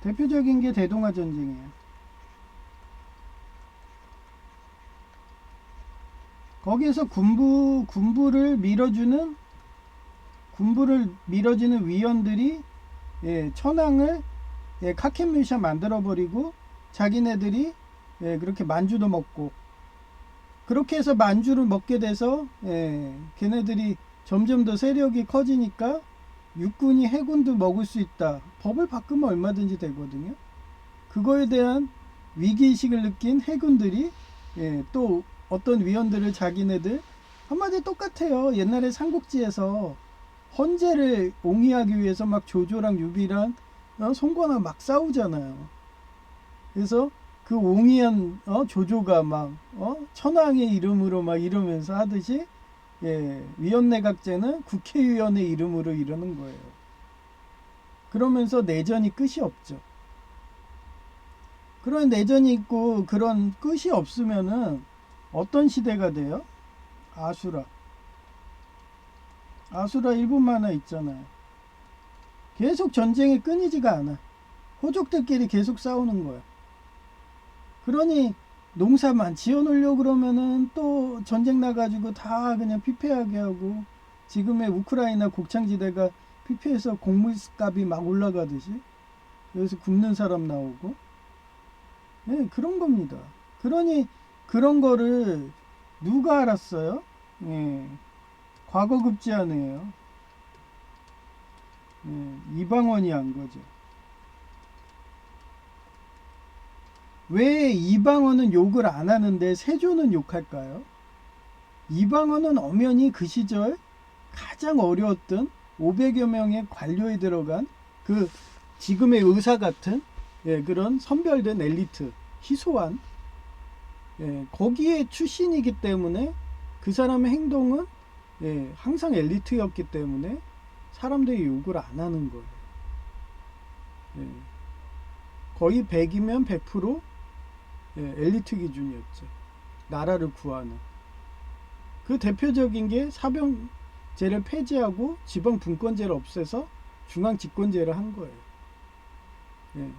[SPEAKER 1] 대표적인 게 대동아 전쟁이에요. 거기에서 군부를 밀어주는 위원들이 예, 천황을 예, 카케뮤샤 만들어버리고 자기네들이 예, 그렇게 만주도 먹고 그렇게 해서 만주를 먹게 돼서 예, 걔네들이 점점 더 세력이 커지니까 육군이 해군도 먹을 수 있다. 법을 바꾸면 얼마든지 되거든요. 그거에 대한 위기의식을 느낀 해군들이 예, 또 어떤 위원들을 자기네들 한마디 똑같아요. 옛날에 삼국지에서 헌제를 옹이하기 위해서 막 조조랑 유비랑 송권아 막 싸우잖아요. 그래서 그 옹이한 조조가 막 천황의 이름으로 막 이러면서 하듯이 예, 위원내각제는 국회의원의 이름으로 이러는 거예요. 그러면서 내전이 끝이 없죠. 그런 내전이 있고 그런 끝이 없으면은 어떤 시대가 돼요? 아수라. 아수라 일본 만화 있잖아요. 계속 전쟁이 끊이지가 않아. 호족들끼리 계속 싸우는 거야. 그러니 농사만 지어놓으려고 그러면은 또 전쟁 나가지고 다 그냥 피폐하게 하고 지금의 우크라이나 곡창지대가 피폐해서 곡물값이 막 올라가듯이 여기서 굶는 사람 나오고 예, 그런 겁니다. 그러니 그런 거를 누가 알았어요? 예, 과거급제하네요. 예, 이방원이 한 거죠. 왜 이방원은 욕을 안 하는데 세조는 욕할까요? 이방원은 엄연히 그 시절 가장 어려웠던 500여 명의 관료에 들어간 그 지금의 의사 같은 예, 그런 선별된 엘리트 희소한 예, 거기에 출신이기 때문에 그 사람의 행동은 예, 항상 엘리트였기 때문에 사람들이 욕을 안 하는 거예요. 예, 거의 100이면 100% 예, 엘리트 기준이었죠. 나라를 구하는. 그 대표적인 게 사병제를 폐지하고 지방분권제를 없애서 중앙집권제를 한 거예요. 예.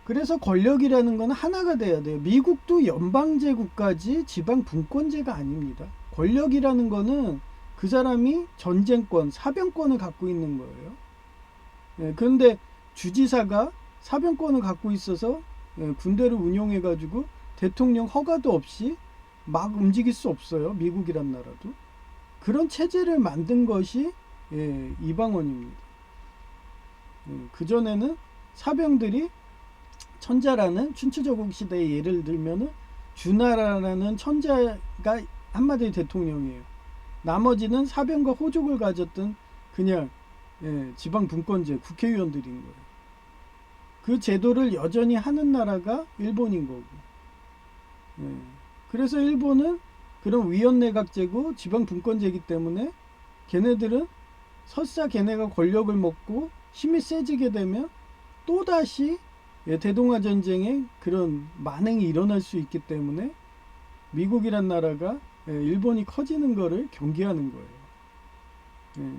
[SPEAKER 1] 그래서 권력이라는 건 하나가 돼야 돼요. 미국도 연방제국까지 지방분권제가 아닙니다. 권력이라는 거는 그 사람이 전쟁권, 사병권을 갖고 있는 거예요. 예, 그런데 주지사가 사병권을 갖고 있어서 예, 군대를 운용해가지고 대통령 허가도 없이 막 움직일 수 없어요. 미국이란 나라도. 그런 체제를 만든 것이 예, 이방원입니다. 예, 그전에는 사병들이 천자라는 춘추전국 시대의 예를 들면은 주나라라는 천자가 한마디로 대통령이에요. 나머지는 사병과 호족을 가졌던 그냥 지방 분권제 국회의원들인 거예요. 그 제도를 여전히 하는 나라가 일본인 거고. 그래서 일본은 그런 위원내각제고 지방 분권제이기 때문에 걔네들은 설사 걔네가 권력을 먹고 힘이 세지게 되면 또다시 대동아 전쟁에 그런 만행이 일어날 수 있기 때문에 미국이란 나라가 일본이 커지는 거를 경계하는 거예요.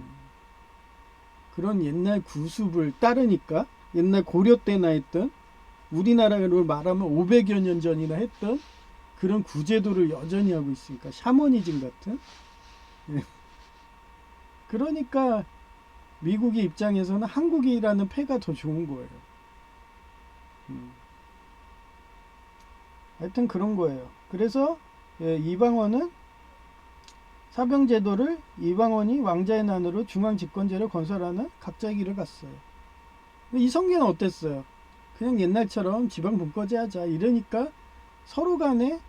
[SPEAKER 1] 그런 옛날 구습을 따르니까 옛날 고려 때나 했던 우리나라로 말하면 500여 년 전이나 했던 그런 구제도를 여전히 하고 있으니까 샤머니즘 같은. 그러니까 미국의 입장에서는 한국이라는 패가 더 좋은 거예요. 하여튼 그런 거예요. 그래서 이방원은 사병제도를 이방원이 왕자의 난으로 중앙집권제를 건설하는 각자의 길을 갔어요. 이성계는 어땠어요? 그냥 옛날처럼 지방분권제 하자 이러니까 서로 간에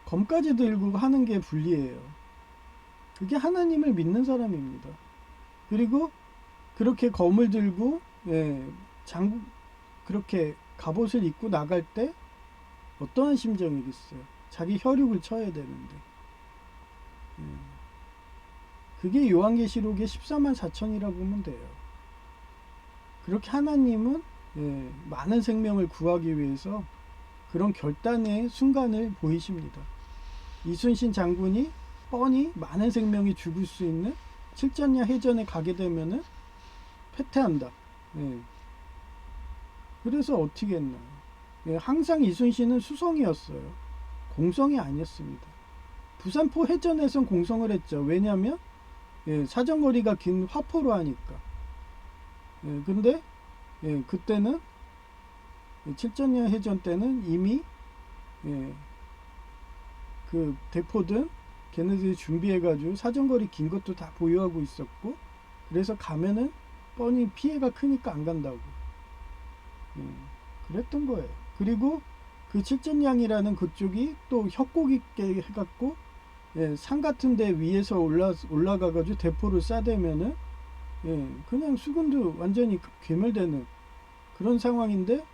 [SPEAKER 1] 검까지 들고 하는 게 불리해요. 그게 하나님을 믿는 사람입니다. 그리고 그렇게 검을 들고 그렇게 갑옷을 입고 나갈 때 어떠한 심정이겠어요? 자기 혈육을 쳐야 되는데. 그게 요한계시록의 14만 4천이라고 보면 돼요. 그렇게 하나님은 많은 생명을 구하기 위해서 그런 결단의 순간을 보이십니다. 이순신 장군이 뻔히 많은 생명이 죽을 수 있는 칠전야 해전에 가게 되면은 패퇴한다. 그래서 어떻게 했나? 항상 이순신은 수성이었어요. 공성이 아니었습니다. 부산포 해전에선 공성을 했죠. 왜냐하면 사정거리가 긴 화포로 하니까. 근데 그때는 칠전야 해전 때는 이미 그 대포든 걔네들이 준비해가지고 사정거리 긴 것도 다 보유하고 있었고, 그래서 가면은 뻔히 피해가 크니까 안 간다고. 그랬던 거예요. 그리고 그 칠전양이라는 그쪽이 또 협곡 있게 해갖고 산 같은 데 위에서 올라가가지고 대포를 쏴대면은 그냥 수군도 완전히 괴멸되는 그런 상황인데,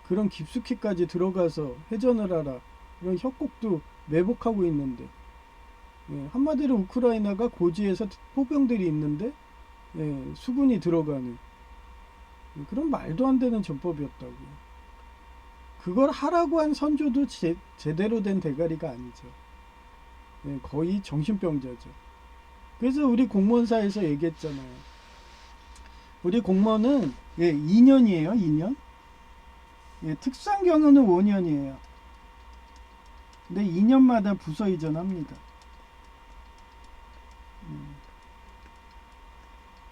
[SPEAKER 1] 그런 깊숙이까지 들어가서 회전을 하라, 이런 협곡도 매복하고 있는데, 한마디로 우크라이나가 고지에서 포병들이 있는데 수군이 들어가는 그런 말도 안 되는 전법이었다고. 그걸 하라고 한 선조도 제대로 된 대가리가 아니죠. 거의 정신병자죠. 그래서 우리 공무원사에서 얘기했잖아요. 우리 공무원은 2년이에요. 2년. 특수한 경우는 5년이에요. 근데 2년마다 부서 이전합니다.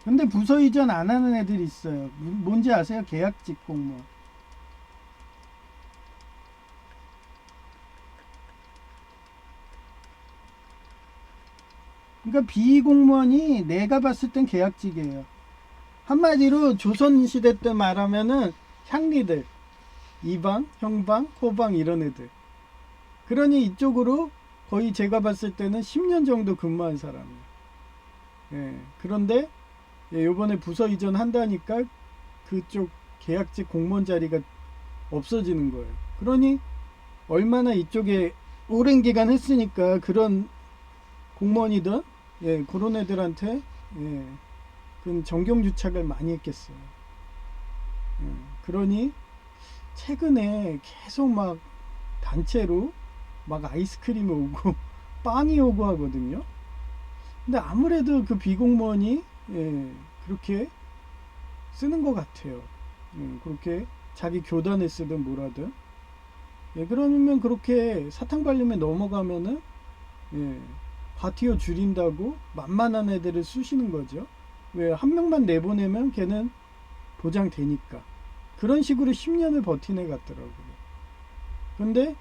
[SPEAKER 1] 근데 부서 이전 안 하는 애들이 있어요. 뭔지 아세요? 계약직 공무원. 그러니까 비공무원이 내가 봤을 땐 계약직이에요. 한마디로 조선시대 때 말하면은 향리들, 이방, 형방, 호방 이런 애들. 그러니 이쪽으로 거의 제가 봤을 때는 10년 정도 근무한 사람이에요. 그런데 요번에 부서 이전 한다니까 그쪽 계약직 공무원 자리가 없어지는 거예요. 그러니 얼마나 이쪽에 오랜 기간 했으니까 그런 공무원이든 그런 애들한테 그 정경유착을 많이 했겠어요. 그러니 최근에 계속 막 단체로 막 아이스크림이 오고 빵이 오고 하거든요. 근데 아무래도 그 비공무원이 그렇게 쓰는 것 같아요. 그렇게 자기 교단에 쓰든 뭐라든. 그러면 그렇게 사탕발림에 넘어가면은 과티어 줄인다고 만만한 애들을 쑤시는 거죠. 왜 한 명만 내보내면 걔는 보장되니까. 그런 식으로 10년을 버틴 애 같더라고요. 근데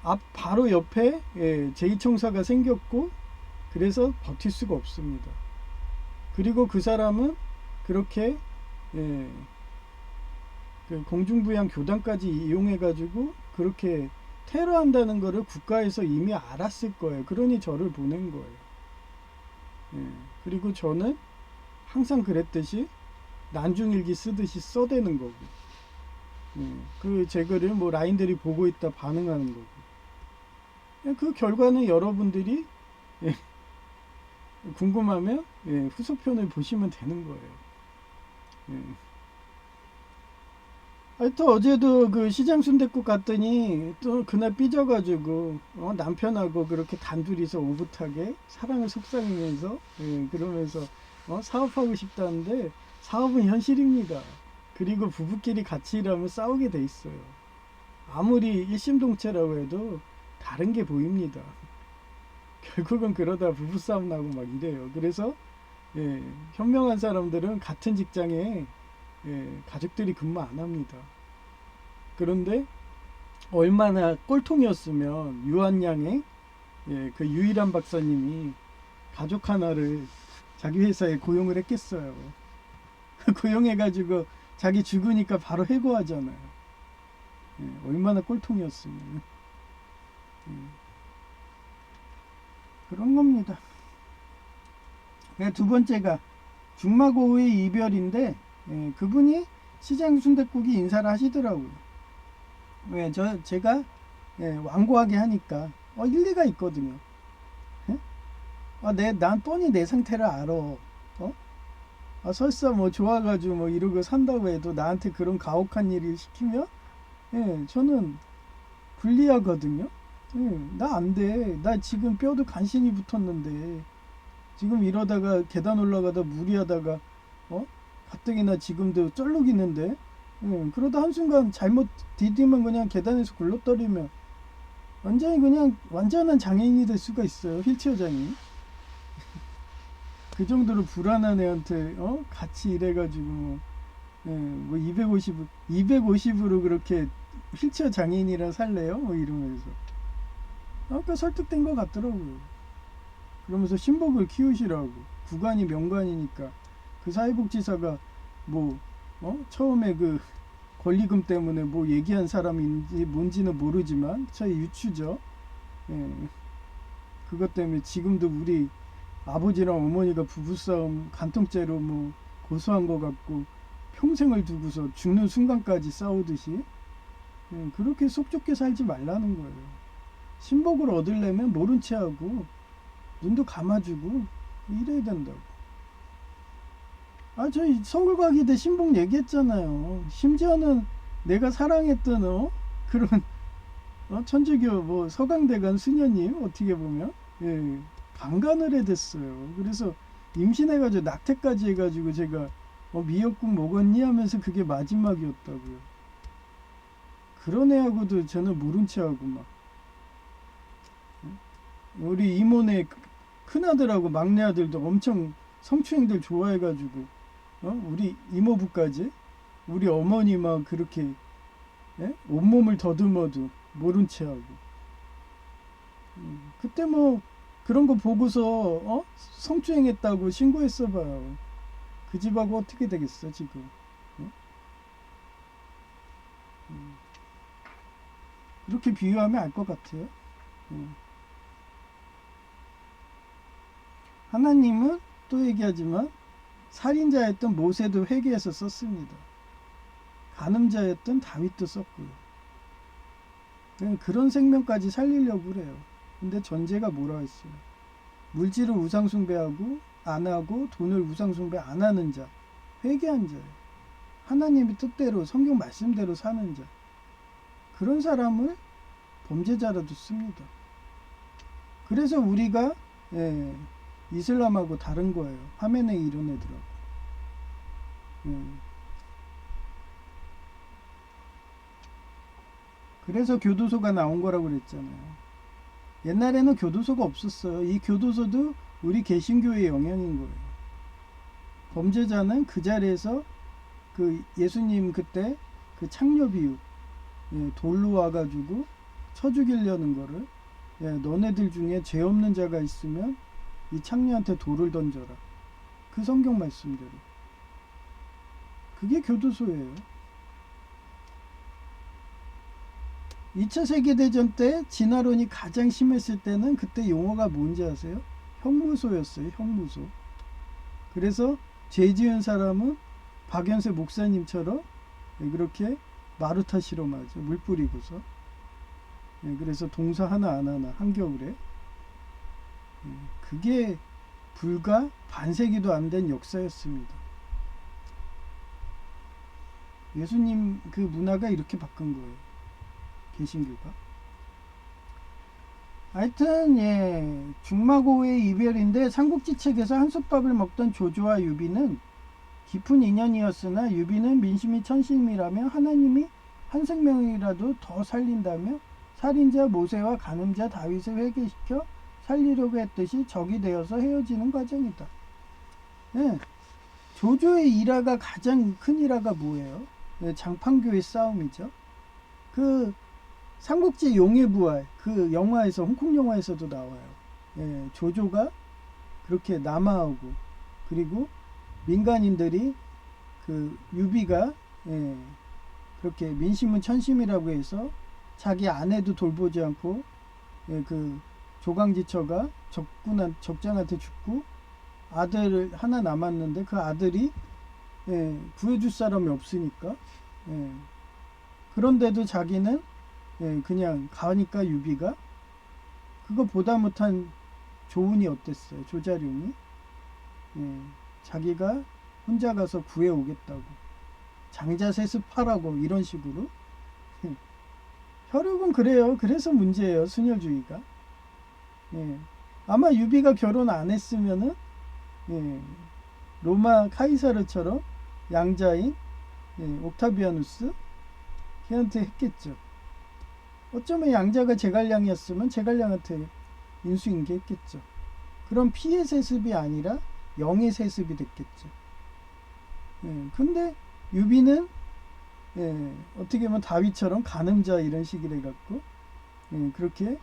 [SPEAKER 1] 앞 바로 옆에 제2청사가 생겼고, 그래서 버틸 수가 없습니다. 그리고 그 사람은 그렇게 그 공중부양 교단까지 이용해가지고 그렇게 테러한다는 거를 국가에서 이미 알았을 거예요. 그러니 저를 보낸 거예요. 예. 그리고 저는 항상 그랬듯이 난중일기 쓰듯이 써대는 거고, 예. 그 제 글을 뭐 라인들이 보고 있다 반응하는 거고, 예. 그 결과는 여러분들이 예. 궁금하면 예. 후속편을 보시면 되는 거예요. 예. 하여튼 어제도 그 시장 순댓국 갔더니 또 그날 삐져가지고 남편하고 그렇게 단둘이서 오붓하게 사랑을 속삭이면서 예, 그러면서 사업하고 싶다는데 사업은 현실입니다. 그리고 부부끼리 같이 일하면 싸우게 돼 있어요. 아무리 일심동체라고 해도 다른 게 보입니다. 결국은 그러다 부부싸움 나고 막 이래요. 그래서 예, 현명한 사람들은 같은 직장에 예, 가족들이 근무 안 합니다. 그런데 얼마나 꼴통이었으면 유한양의 예, 그 유일한 박사님이 가족 하나를 자기 회사에 고용을 했겠어요. 고용해가지고 자기 죽으니까 바로 해고하잖아요. 예, 얼마나 꼴통이었으면. 예, 그런 겁니다. 두 번째가 중마고우의 이별인데 예, 그분이 시장 순댓국이 인사를 하시더라고요. 왜 제가 예, 완고하게 하니까 일리가 있거든요. 예? 난 뻔히 내 상태를 알아. 설사 뭐 좋아가지고 뭐 이러고 산다고 해도 나한테 그런 가혹한 일을 시키면 예, 저는 불리하거든요. 예, 나 안 돼. 나 지금 뼈도 간신히 붙었는데 지금 이러다가 계단 올라가다 무리하다가 가뜩이나 지금도 쩔룩이는데 그러다 한순간 잘못 디디면 그냥 계단에서 굴러떨리면 완전히 그냥 완전한 장애인이 될 수가 있어요. 휠체어 장애인. 그 정도로 불안한 애한테 같이 일해가지고 뭐 250으로 그렇게 휠체어 장애인이랑 살래요? 뭐 이러면서 아까 설득된 것 같더라고요. 그러면서 신복을 키우시라고. 구간이 명관이니까 그 사회복지사가 뭐 처음에 그 권리금 때문에 뭐 얘기한 사람인지 뭔지는 모르지만 저희 유추죠. 예. 그것 때문에 지금도 우리 아버지랑 어머니가 부부싸움 간통죄로 뭐 고소한 것 같고 평생을 두고서 죽는 순간까지 싸우듯이 예. 그렇게 속 좁게 살지 말라는 거예요. 신복을 얻으려면 모른 체 하고 눈도 감아주고 이래야 된다고. 저희 서울과기대 신봉 얘기했잖아요. 심지어는 내가 사랑했던 그런 천주교 뭐 서강대간 수녀님 어떻게 보면 예, 방간을 해 됐어요. 그래서 임신해가지고 낙태까지 해가지고 제가 미역국 먹었니 하면서 그게 마지막이었다고요. 그런 애하고도 저는 모른 체 하고 막 우리 이모네 큰아들하고 막내아들도 엄청 성추행들 좋아해가지고 우리 이모부까지 우리 어머니 막 그렇게 예? 온몸을 더듬어도 모른 체 하고 그때 뭐 그런 거 보고서 성추행했다고 신고했어 봐요. 그 집하고 어떻게 되겠어 지금. 그렇게 비유하면 알 것 같아요. 하나님은 또 얘기하지만 살인자였던 모세도 회개해서 썼습니다. 간음자였던 다윗도 썼고요. 그런 생명까지 살리려고 그래요. 근데 전제가 뭐라 했어요? 물질을 우상숭배하고 안 하고 돈을 우상숭배 안 하는 자, 회개한 자예요. 하나님의 뜻대로 성경 말씀대로 사는 자. 그런 사람을 범죄자라도 씁니다. 그래서 우리가 이슬람하고 다른 거예요. 화면에 이런 애들하고. 그래서 교도소가 나온 거라고 그랬잖아요. 옛날에는 교도소가 없었어요. 이 교도소도 우리 개신교의 영향인 거예요. 범죄자는 그 자리에서 그 예수님 그때 그 창녀 비유 돌로 와가지고 쳐 죽이려는 거를 너네들 중에 죄 없는 자가 있으면 이 창녀한테 돌을 던져라. 그 성경 말씀대로. 그게 교도소예요. 2차 세계대전 때 진화론이 가장 심했을 때는 그때 용어가 뭔지 아세요? 형무소였어요. 형무소. 그래서 죄 지은 사람은 박연세 목사님처럼 그렇게 마루타 실험하죠. 물 뿌리고서. 그래서 동서 하나 안 하나 한겨울에. 그게 불과 반세기도 안 된 역사였습니다. 예수님 그 문화가 이렇게 바꾼 거예요. 개신교가. 하여튼 중마고의 이별인데 삼국지 책에서 한솥밥을 먹던 조조와 유비는 깊은 인연이었으나 유비는 민심이 천심이라며 하나님이 한 생명이라도 더 살린다며 살인자 모세와 간음자 다윗을 회개시켜 살리려고 했듯이 적이 되어서 헤어지는 과정이다. 조조의 일화가 가장 큰 일화가 뭐예요? 장판교의 싸움이죠. 그 삼국지 용의 부활 그 영화에서 홍콩 영화에서도 나와요. 조조가 그렇게 남하하고 그리고 민간인들이 그 유비가 그렇게 민심은 천심이라고 해서 자기 아내도 돌보지 않고 그 조강지처가 적장한테 죽고 아들 하나 남았는데 그 아들이 구해줄 사람이 없으니까 그런데도 자기는 그냥 가니까 유비가 그거 보다 못한 조운이 어땠어요? 조자룡이 자기가 혼자 가서 구해오겠다고 장자세습하라고 이런 식으로 혈육은 그래요. 그래서 문제예요. 순혈주의가. 아마 유비가 결혼 안 했으면은 로마 카이사르처럼 양자인 옥타비아누스 걔한테 했겠죠. 어쩌면 양자가 제갈량이었으면 제갈량한테 인수인계했겠죠. 그럼 피의 세습이 아니라 영의 세습이 됐겠죠. 근데 유비는 어떻게 보면 다윗처럼 간음자 이런 식이래 갖고 그렇게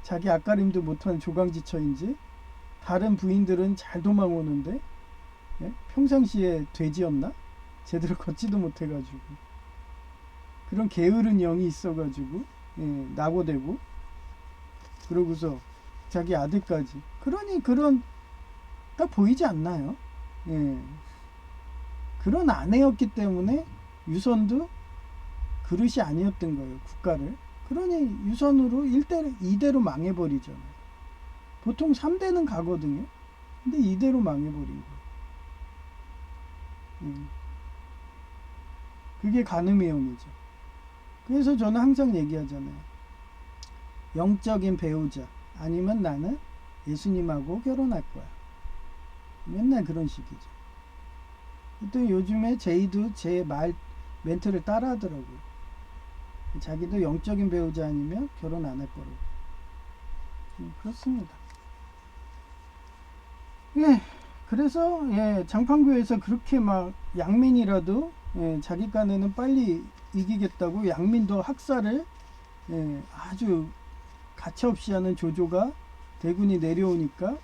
[SPEAKER 1] 자기 앞가림도 못하는 조강지처인지 다른 부인들은 잘 도망오는데 평상시에 돼지였나? 제대로 걷지도 못해가지고 그런 게으른 영이 있어가지고 낙오되고 그러고서 자기 아들까지 그러니 그런 딱 보이지 않나요? 그런 아내였기 때문에 유선도 그릇이 아니었던 거예요. 국가를. 그러니 유선으로 1대 2대로 망해버리잖아요. 보통 3대는 가거든요. 근데 2대로 망해버린 거예요. 그게 간음의 영이죠. 그래서 저는 항상 얘기하잖아요. 영적인 배우자 아니면 나는 예수님하고 결혼할 거야. 맨날 그런 식이죠. 또 요즘에 제이도 제 말 멘트를 따라 하더라고요. 자기도 영적인 배우자 아니면 결혼 안 할 거라고. 그렇습니다. 그래서 장판교에서 그렇게 막 양민이라도 자기 간에는 빨리 이기겠다고 양민도 학살을 아주 가차없이 하는 조조가 대군이 내려오니까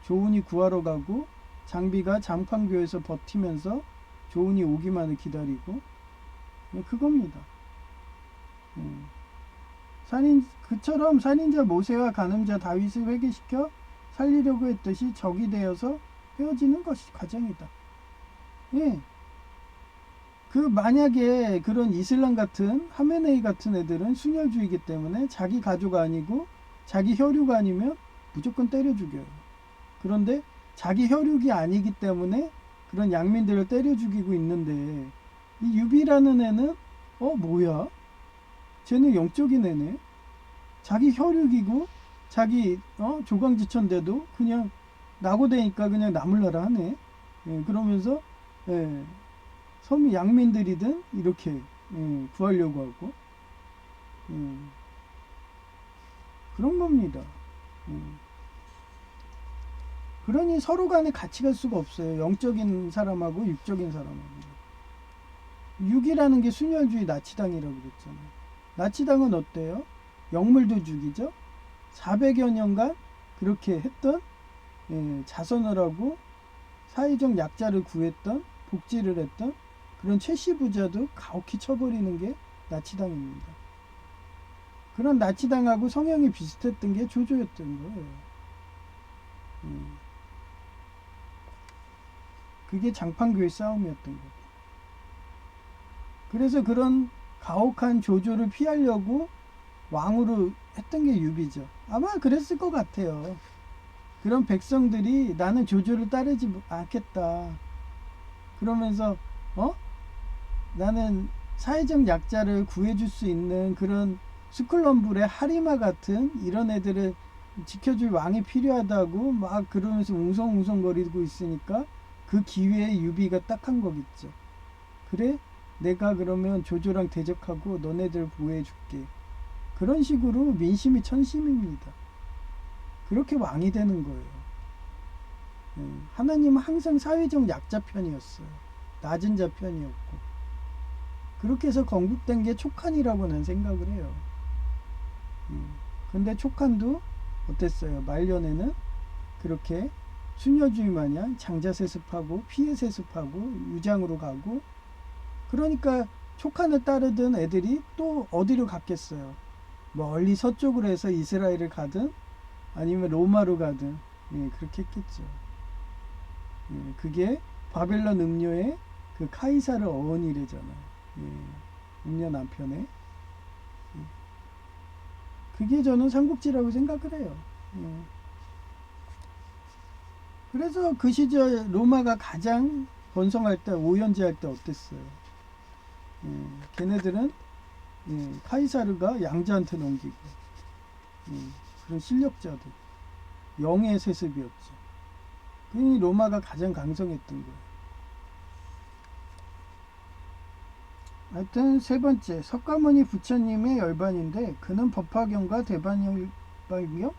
[SPEAKER 1] 조운이 구하러 가고 장비가 장판교에서 버티면서 조운이 오기만을 기다리고 그겁니다. 그처럼 살인자 모세와 간음자 다윗을 회개시켜 살리려고 했듯이 적이 되어서 헤어지는 것이 과정이다. 그 만약에 그런 이슬람 같은 하메네이 같은 애들은 순혈주의이기 때문에 자기 가족 아니고 자기 혈육 아니면 무조건 때려 죽여요. 그런데 자기 혈육이 아니기 때문에 그런 양민들을 때려 죽이고 있는데 이 유비라는 애는 뭐야? 쟤는 영적인 애네. 자기 혈육이고 자기 조강지천데도 그냥 낙오되니까 그냥 나물나라 하네. 그러면서 섬이 양민들이든 이렇게 구하려고 하고 그런 겁니다. 그러니 서로 간에 같이 갈 수가 없어요. 영적인 사람하고 육적인 사람하고. 육이라는 게 순혈주의 나치당이라고 그랬잖아요. 나치당은 어때요? 영물도 죽이죠. 400여 년간 그렇게 했던 자선을 하고 사회적 약자를 구했던 복지를 했던 그런 최씨 부자도 가혹히 쳐버리는 게 나치당입니다. 그런 나치당하고 성향이 비슷했던 게 조조였던 거예요. 그게 장판교의 싸움이었던 거고. 그래서 그런 가혹한 조조를 피하려고 왕으로 했던 게 유비죠. 아마 그랬을 것 같아요. 그런 백성들이 나는 조조를 따르지 않겠다. 그러면서 나는 사회적 약자를 구해줄 수 있는 그런 스쿨럼블의 하리마 같은 이런 애들을 지켜줄 왕이 필요하다고 막 그러면서 웅성웅성거리고 있으니까 그 기회에 유비가 딱 한 거겠죠. 그래? 내가 그러면 조조랑 대적하고 너네들 보호해줄게. 그런 식으로 민심이 천심입니다. 그렇게 왕이 되는 거예요. 하나님은 항상 사회적 약자 편이었어요. 낮은 자 편이었고. 그렇게 해서 건국된 게 촉한이라고 난 생각을 해요. 근데 촉한도 어땠어요? 말년에는 그렇게 수녀주의 마냥 장자 세습하고 피해 세습하고 유장으로 가고, 그러니까 촉한을 따르던 애들이 또 어디로 갔겠어요? 멀리 서쪽으로 해서 이스라엘을 가든 아니면 로마로 가든 그렇게 했겠죠. 그게 바벨론 음료의 그 카이사르 어원이래잖아요. 음료 남편에. 그게 저는 삼국지라고 생각을 해요. 그래서 그 시절 로마가 가장 번성할 때, 오연제할 때 어땠어요? 걔네들은 카이사르가 양자한테 넘기고 그런 실력자들, 영의 세습이었죠. 그니 로마가 가장 강성했던 거예요. 하여튼 세 번째, 석가모니 부처님의 열반인데 그는 법화경과 대반열반경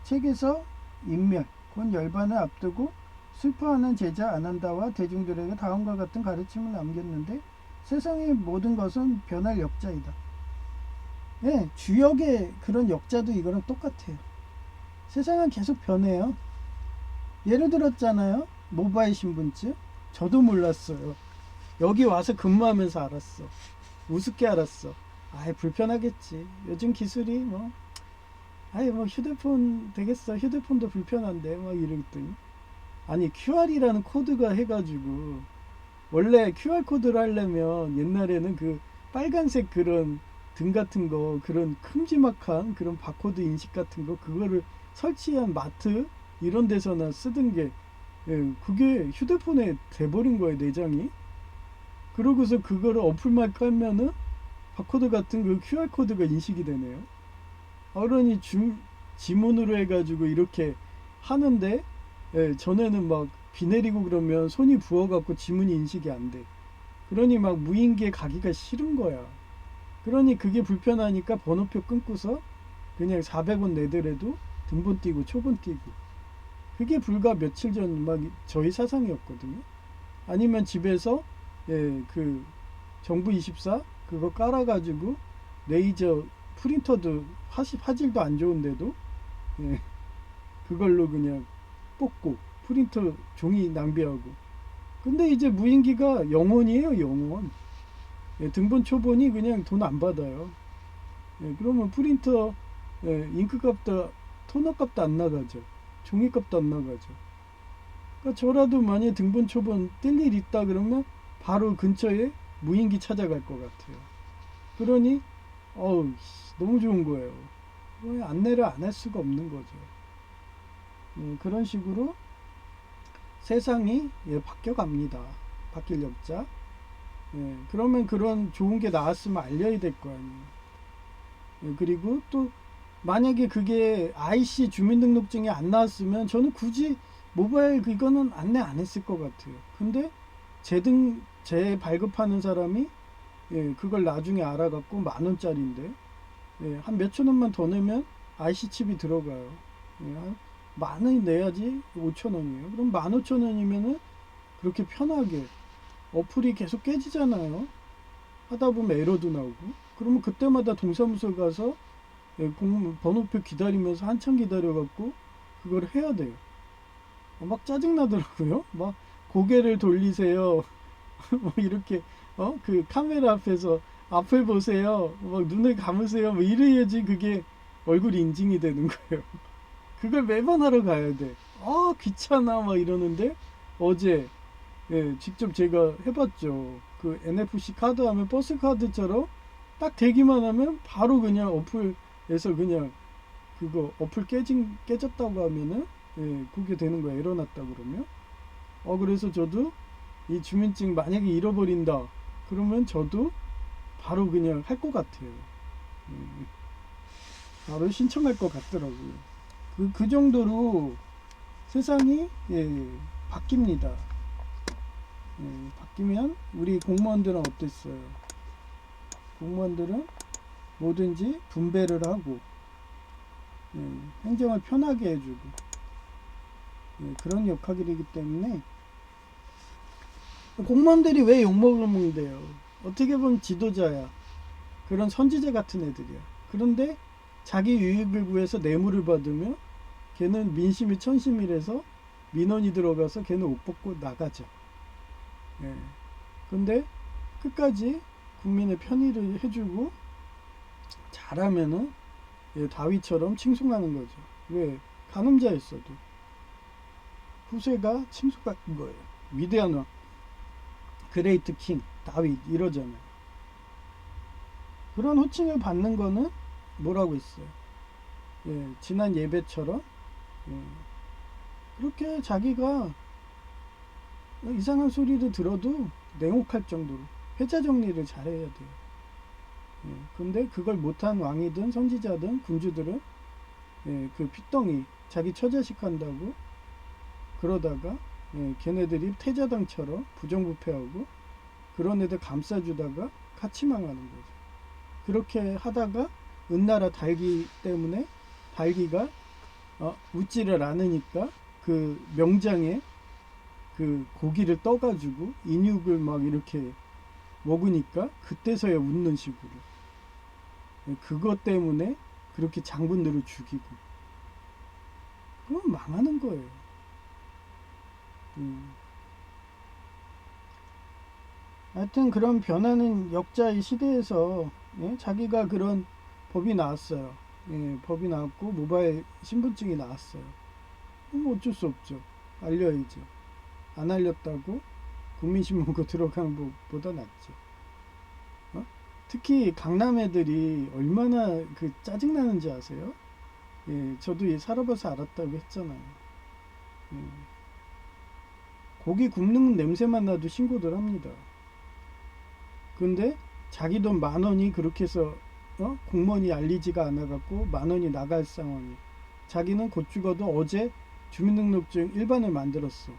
[SPEAKER 1] 책에서 인멸, 곧 열반을 앞두고 슬퍼하는 제자 아난다와 대중들에게 다음과 같은 가르침을 남겼는데 세상의 모든 것은 변할 역자이다. 주역의 그런 역자도 이거랑 똑같아요. 세상은 계속 변해요. 예를 들었잖아요. 모바일 신분증. 저도 몰랐어요. 여기 와서 근무하면서 알았어. 우습게 알았어. 불편하겠지. 요즘 기술이 뭐 휴대폰 되겠어. 휴대폰도 불편한데 막 이랬더니, 아니 QR이라는 코드가 해가지고, 원래 QR 코드를 하려면 옛날에는 그 빨간색 그런 등 같은 거, 그런 큼지막한 그런 바코드 인식 같은 거, 그거를 설치한 마트 이런 데서나 쓰던 게, 그게 휴대폰에 돼버린 거예요, 내장이. 그러고서 그거를 어플만 깔면은 바코드 같은 그 QR 코드가 인식이 되네요. 그러니 지문으로 해가지고 이렇게 하는데, 전에는 막 비 내리고 그러면 손이 부어갖고 지문이 인식이 안 돼. 그러니 막 무인기에 가기가 싫은 거야. 그러니 그게 불편하니까 번호표 끊고서 그냥 400원 내더라도 등본 띄고 초본 띄고. 그게 불과 며칠 전 막 저희 사상이었거든요. 아니면 집에서 그 정부 24 그거 깔아가지고 레이저 프린터도 화질도 안 좋은데도 그걸로 그냥 뽑고 프린터 종이 낭비하고. 근데 이제 무인기가 영원이에요, 영원. 등본 초본이 그냥 돈 안 받아요. 그러면 프린터 잉크 값도 토너 값도 안 나가죠. 종이 값도 안 나가죠. 그러니까 저라도 만약에 등본 초본 뜰 일 있다 그러면 바로 근처에 무인기 찾아갈 것 같아요. 그러니 너무 좋은 거예요. 안내를 안 할 수가 없는 거죠. 그런 식으로 세상이 바뀌어갑니다. 바뀔 역자. 그러면 그런 좋은 게 나왔으면 알려야 될 거 아니에요. 그리고 또 만약에 그게 IC 주민등록증이 안 나왔으면 저는 굳이 모바일 그거는 안내 안 했을 것 같아요. 근데 제 발급하는 사람이 그걸 나중에 알아갖고 10,000원짜리인데 한 몇천 원만 더 내면 IC 칩이 들어가요. 한 10,000원 내야지 5,000원이에요. 그럼 15,000원이면은 그렇게 편하게 어플이 계속 깨지잖아요. 하다 보면 에러도 나오고. 그러면 그때마다 동사무소 가서 번호표 기다리면서 한참 기다려갖고 그걸 해야 돼요. 막 짜증나더라고요. 막 고개를 돌리세요. 뭐 이렇게 그 카메라 앞에서 앞을 보세요. 막 눈을 감으세요. 뭐 이래야지 그게 얼굴 인증이 되는 거예요. 그걸 매번 하러 가야 돼. 아, 귀찮아. 막 이러는데 어제 직접 제가 해봤죠. 그 NFC 카드 하면 버스 카드처럼 딱 대기만 하면 바로 그냥 어플에서 그냥 그거 어플 깨졌다고 하면은 그게 되는 거야. 에러 났다 그러면. 그래서 저도 이 주민증 만약에 잃어버린다. 그러면 저도 바로 그냥 할 것 같아요. 바로 신청할 것 같더라고요. 그 정도로 세상이 바뀝니다. 바뀌면 우리 공무원들은 어땠어요? 공무원들은 뭐든지 분배를 하고 행정을 편하게 해주고 그런 역할이기 때문에 공무원들이 왜 욕먹는데요? 어떻게 보면 지도자야. 그런 선지자 같은 애들이야. 그런데 자기 유익을 구해서 뇌물을 받으며 걔는 민심이 천심이라서 민원이 들어가서 걔는 옷 벗고 나가죠. 근데 끝까지 국민의 편의를 해주고 잘하면은 다윗처럼 칭송하는 거죠. 왜? 간음자였어도 후세가 칭송받은 거예요. 위대한 왕, 그레이트 킹 다윗 이러잖아요. 그런 호칭을 받는 거는 뭐라고 했어요? 지난 예배처럼 그렇게 자기가 이상한 소리를 들어도 냉혹할 정도로 회자 정리를 잘해야 돼요. 근데 그걸 못한 왕이든 선지자든 군주들은 그 핏덩이 자기 처자식 한다고 그러다가 걔네들이 태자당처럼 부정부패하고 그런 애들 감싸주다가 같이 망하는 거죠. 그렇게 하다가 은나라 달기 때문에 달기가 웃지를 않으니까 그 명장에 그 고기를 떠가지고 인육을 막 이렇게 먹으니까 그때서야 웃는 식으로 그것 때문에 그렇게 장군들을 죽이고 그럼 망하는 거예요. 하여튼 그런 변하는 역자의 시대에서 자기가 그런 법이 나왔어요. 법이 나왔고 모바일 신분증이 나왔어요. 어쩔 수 없죠. 알려야죠. 안 알렸다고 국민신문고 들어가는 것보다 낫죠. 특히 강남 애들이 얼마나 그 짜증나는지 아세요? 저도 살아봐서 알았다고 했잖아요. 고기 굽는 냄새만 나도 신고들 합니다. 근데 자기 돈 10,000원이 그렇게 해서 공무원이 알리지가 않아갖고 10,000원이 나갈 상황이. 자기는 곧 죽어도 어제 주민등록증 일반을 만들었어.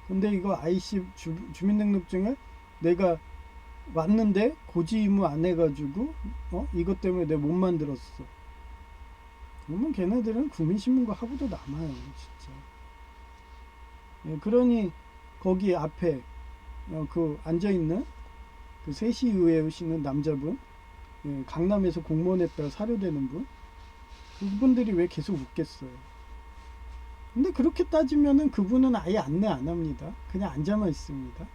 [SPEAKER 1] 근데 이거 IC 주민등록증을 내가 왔는데 고지 의무 안 해가지고 이것 때문에 내가 못 만들었어. 그러면 걔네들은 국민신문고 하고도 남아요, 진짜. 그러니 거기 앞에 그 앉아있는 그 3시 이후에 오시는 남자분, 강남에서 공무원 했다가 사료되는 분, 그분들이 왜 계속 웃겠어요. 근데 그렇게 따지면은 그분은 아예 안내 안 합니다. 그냥 앉아만 있습니다.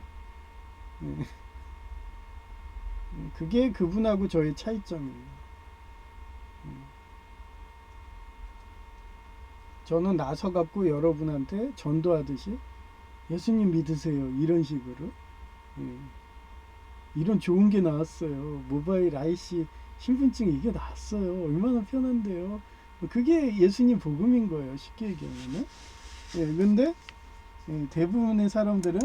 [SPEAKER 1] 그게 그분하고 저의 차이점이에요. 저는 나서갖고 여러분한테 전도하듯이 예수님 믿으세요. 이런 식으로. 이런 좋은 게 나왔어요. 모바일 IC 신분증 이게 나왔어요. 얼마나 편한데요. 그게 예수님 복음인 거예요. 쉽게 얘기하면은. 근데 대부분의 사람들은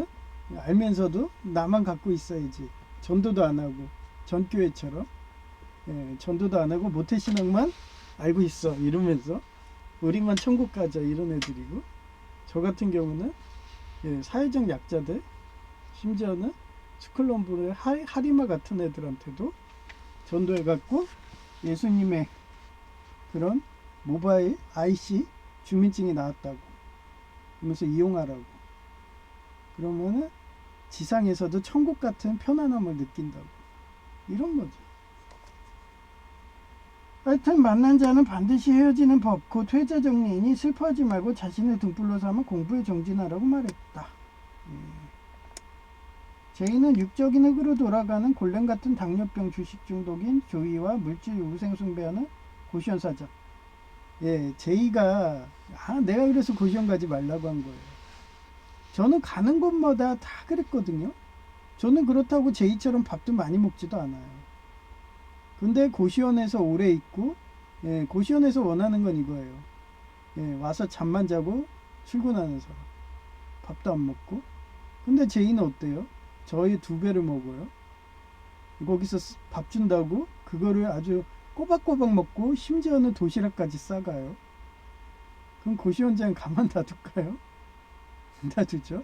[SPEAKER 1] 알면서도 나만 갖고 있어야지. 전도도 안 하고 전교회처럼 전도도 안 하고 모태신앙만 알고 있어 이러면서 우리만 천국 가자 이런 애들이고 저 같은 경우는 사회적 약자들 심지어는 스쿨럼블의 하리마 같은 애들한테도 전도해갖고 예수님의 그런 모바일 IC 주민증이 나왔다고 그러면서 이용하라고 그러면은 지상에서도 천국 같은 편안함을 느낀다고 이런 거죠. 하여튼 만난 자는 반드시 헤어지는 법 곧 회자 정리이니 슬퍼하지 말고 자신을 등불로 삼아 공부에 정진하라고 말했다.
[SPEAKER 2] 제2는 육적인 흙으로 돌아가는 골렘 같은 당뇨병 주식 중독인 조이와 물질 우생숭배하는 고시원 사장. 예, 제2가 내가 그래서 고시원 가지 말라고 한 거예요. 저는 가는 곳마다 다 그랬거든요. 저는 그렇다고 제2처럼 밥도 많이 먹지도 않아요. 근데 고시원에서 오래 있고, 예, 고시원에서 원하는 건 이거예요. 예, 와서 잠만 자고 출근하는 사람. 밥도 안 먹고. 근데 제이는 어때요? 저희 2배를 먹어요. 거기서 밥 준다고 그거를 아주 꼬박꼬박 먹고 심지어는 도시락까지 싸가요. 그럼 고시원장 가만 놔둘까요? 놔두죠.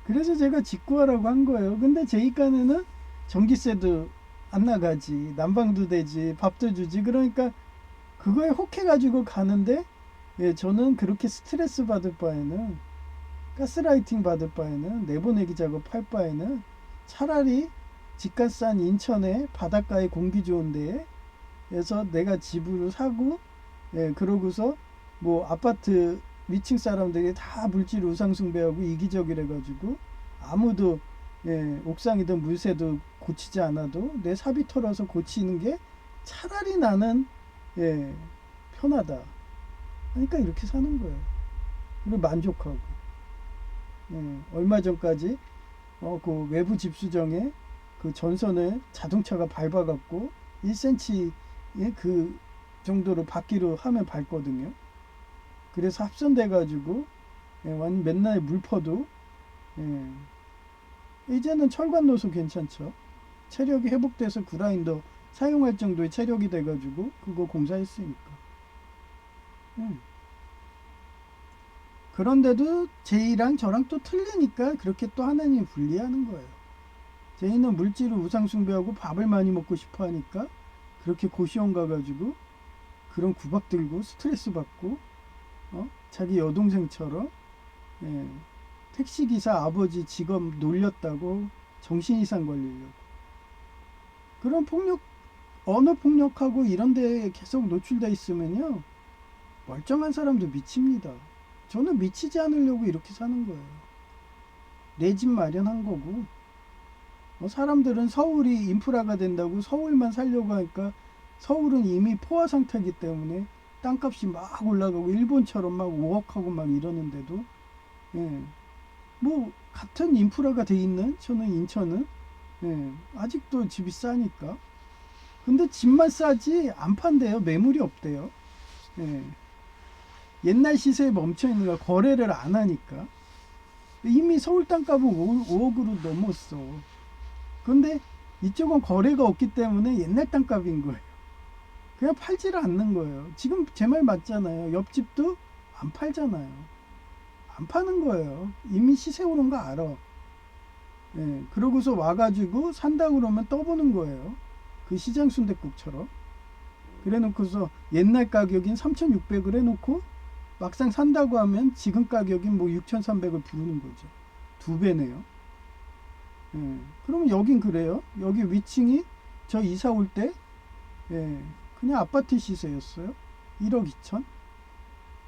[SPEAKER 2] 그래서 제가 직구하라고 한 거예요. 근데 제이간에는 전기세도 안 나가지, 난방도 되지, 밥도 주지. 그러니까 그거에 혹해가지고 가는데, 예, 저는 그렇게 스트레스 받을 바에는, 가스라이팅 받을 바에는, 내보내기 작업할 바에는 차라리 집값 싼 인천에 바닷가에 공기 좋은 데에서 내가 집으로 사고, 예, 그러고서 뭐 아파트 위층 사람들이 다 물질 우상숭배하고 이기적이래 가지고 아무도, 예, 옥상이든 물새도 고치지 않아도 내 사비 털어서 고치는 게 차라리 나는, 예, 편하다. 그러니까 이렇게 사는 거예요. 그리고 만족하고. 예, 얼마 전까지 그 외부 집수정에 그 전선을 자동차가 밟아갖고 1cm 그 정도로 받기로 하면 밟거든요. 그래서 합선돼 가지고, 예, 맨날 물 퍼도, 예, 이제는 철관 노소 괜찮죠. 체력이 회복돼서 그라인더 사용할 정도의 체력이 돼가지고 그거 공사했으니까. 그런데도 제이랑 저랑 또 틀리니까 그렇게 또 하나님 분리하는 거예요. 제이는 물질을 우상숭배하고 밥을 많이 먹고 싶어 하니까 그렇게 고시원 가가지고 그런 구박 들고 스트레스 받고, 자기 여동생처럼, 예, 택시기사 아버지 직업 놀렸다고 정신 이상 걸리려고. 그런 폭력, 언어 폭력하고 이런 데에 계속 노출돼 있으면요, 멀쩡한 사람도 미칩니다. 저는 미치지 않으려고 이렇게 사는 거예요. 내 집 마련한 거고, 사람들은 서울이 인프라가 된다고 서울만 살려고 하니까 서울은 이미 포화 상태이기 때문에 땅값이 막 올라가고 일본처럼 막 5억하고 막 이러는데도, 예, 뭐 같은 인프라가 돼 있는 저는 인천은, 예, 아직도 집이 싸니까. 근데 집만 싸지 안 판대요. 매물이 없대요. 예, 옛날 시세에 멈춰 있는 거야. 거래를 안 하니까. 이미 서울 땅값은 5억으로 넘었어. 근데 이쪽은 거래가 없기 때문에 옛날 땅값인 거예요. 그냥 팔지를 않는 거예요. 지금 제 말 맞잖아요. 옆집도 안 팔잖아요. 안 파는 거예요. 이미 시세 오른 거 알아. 예, 그러고서 와가지고 산다 그러면 떠보는 거예요. 그 시장 순댓국처럼. 그래 놓고서 옛날 가격인 3,600을 해놓고 막상 산다고 하면 지금 가격인 뭐 6,300을 부르는 거죠. 2배네요. 예, 그러면 여긴 그래요. 여기 위층이 저 이사 올 때, 예, 그냥 아파트 시세였어요. 1억 2천.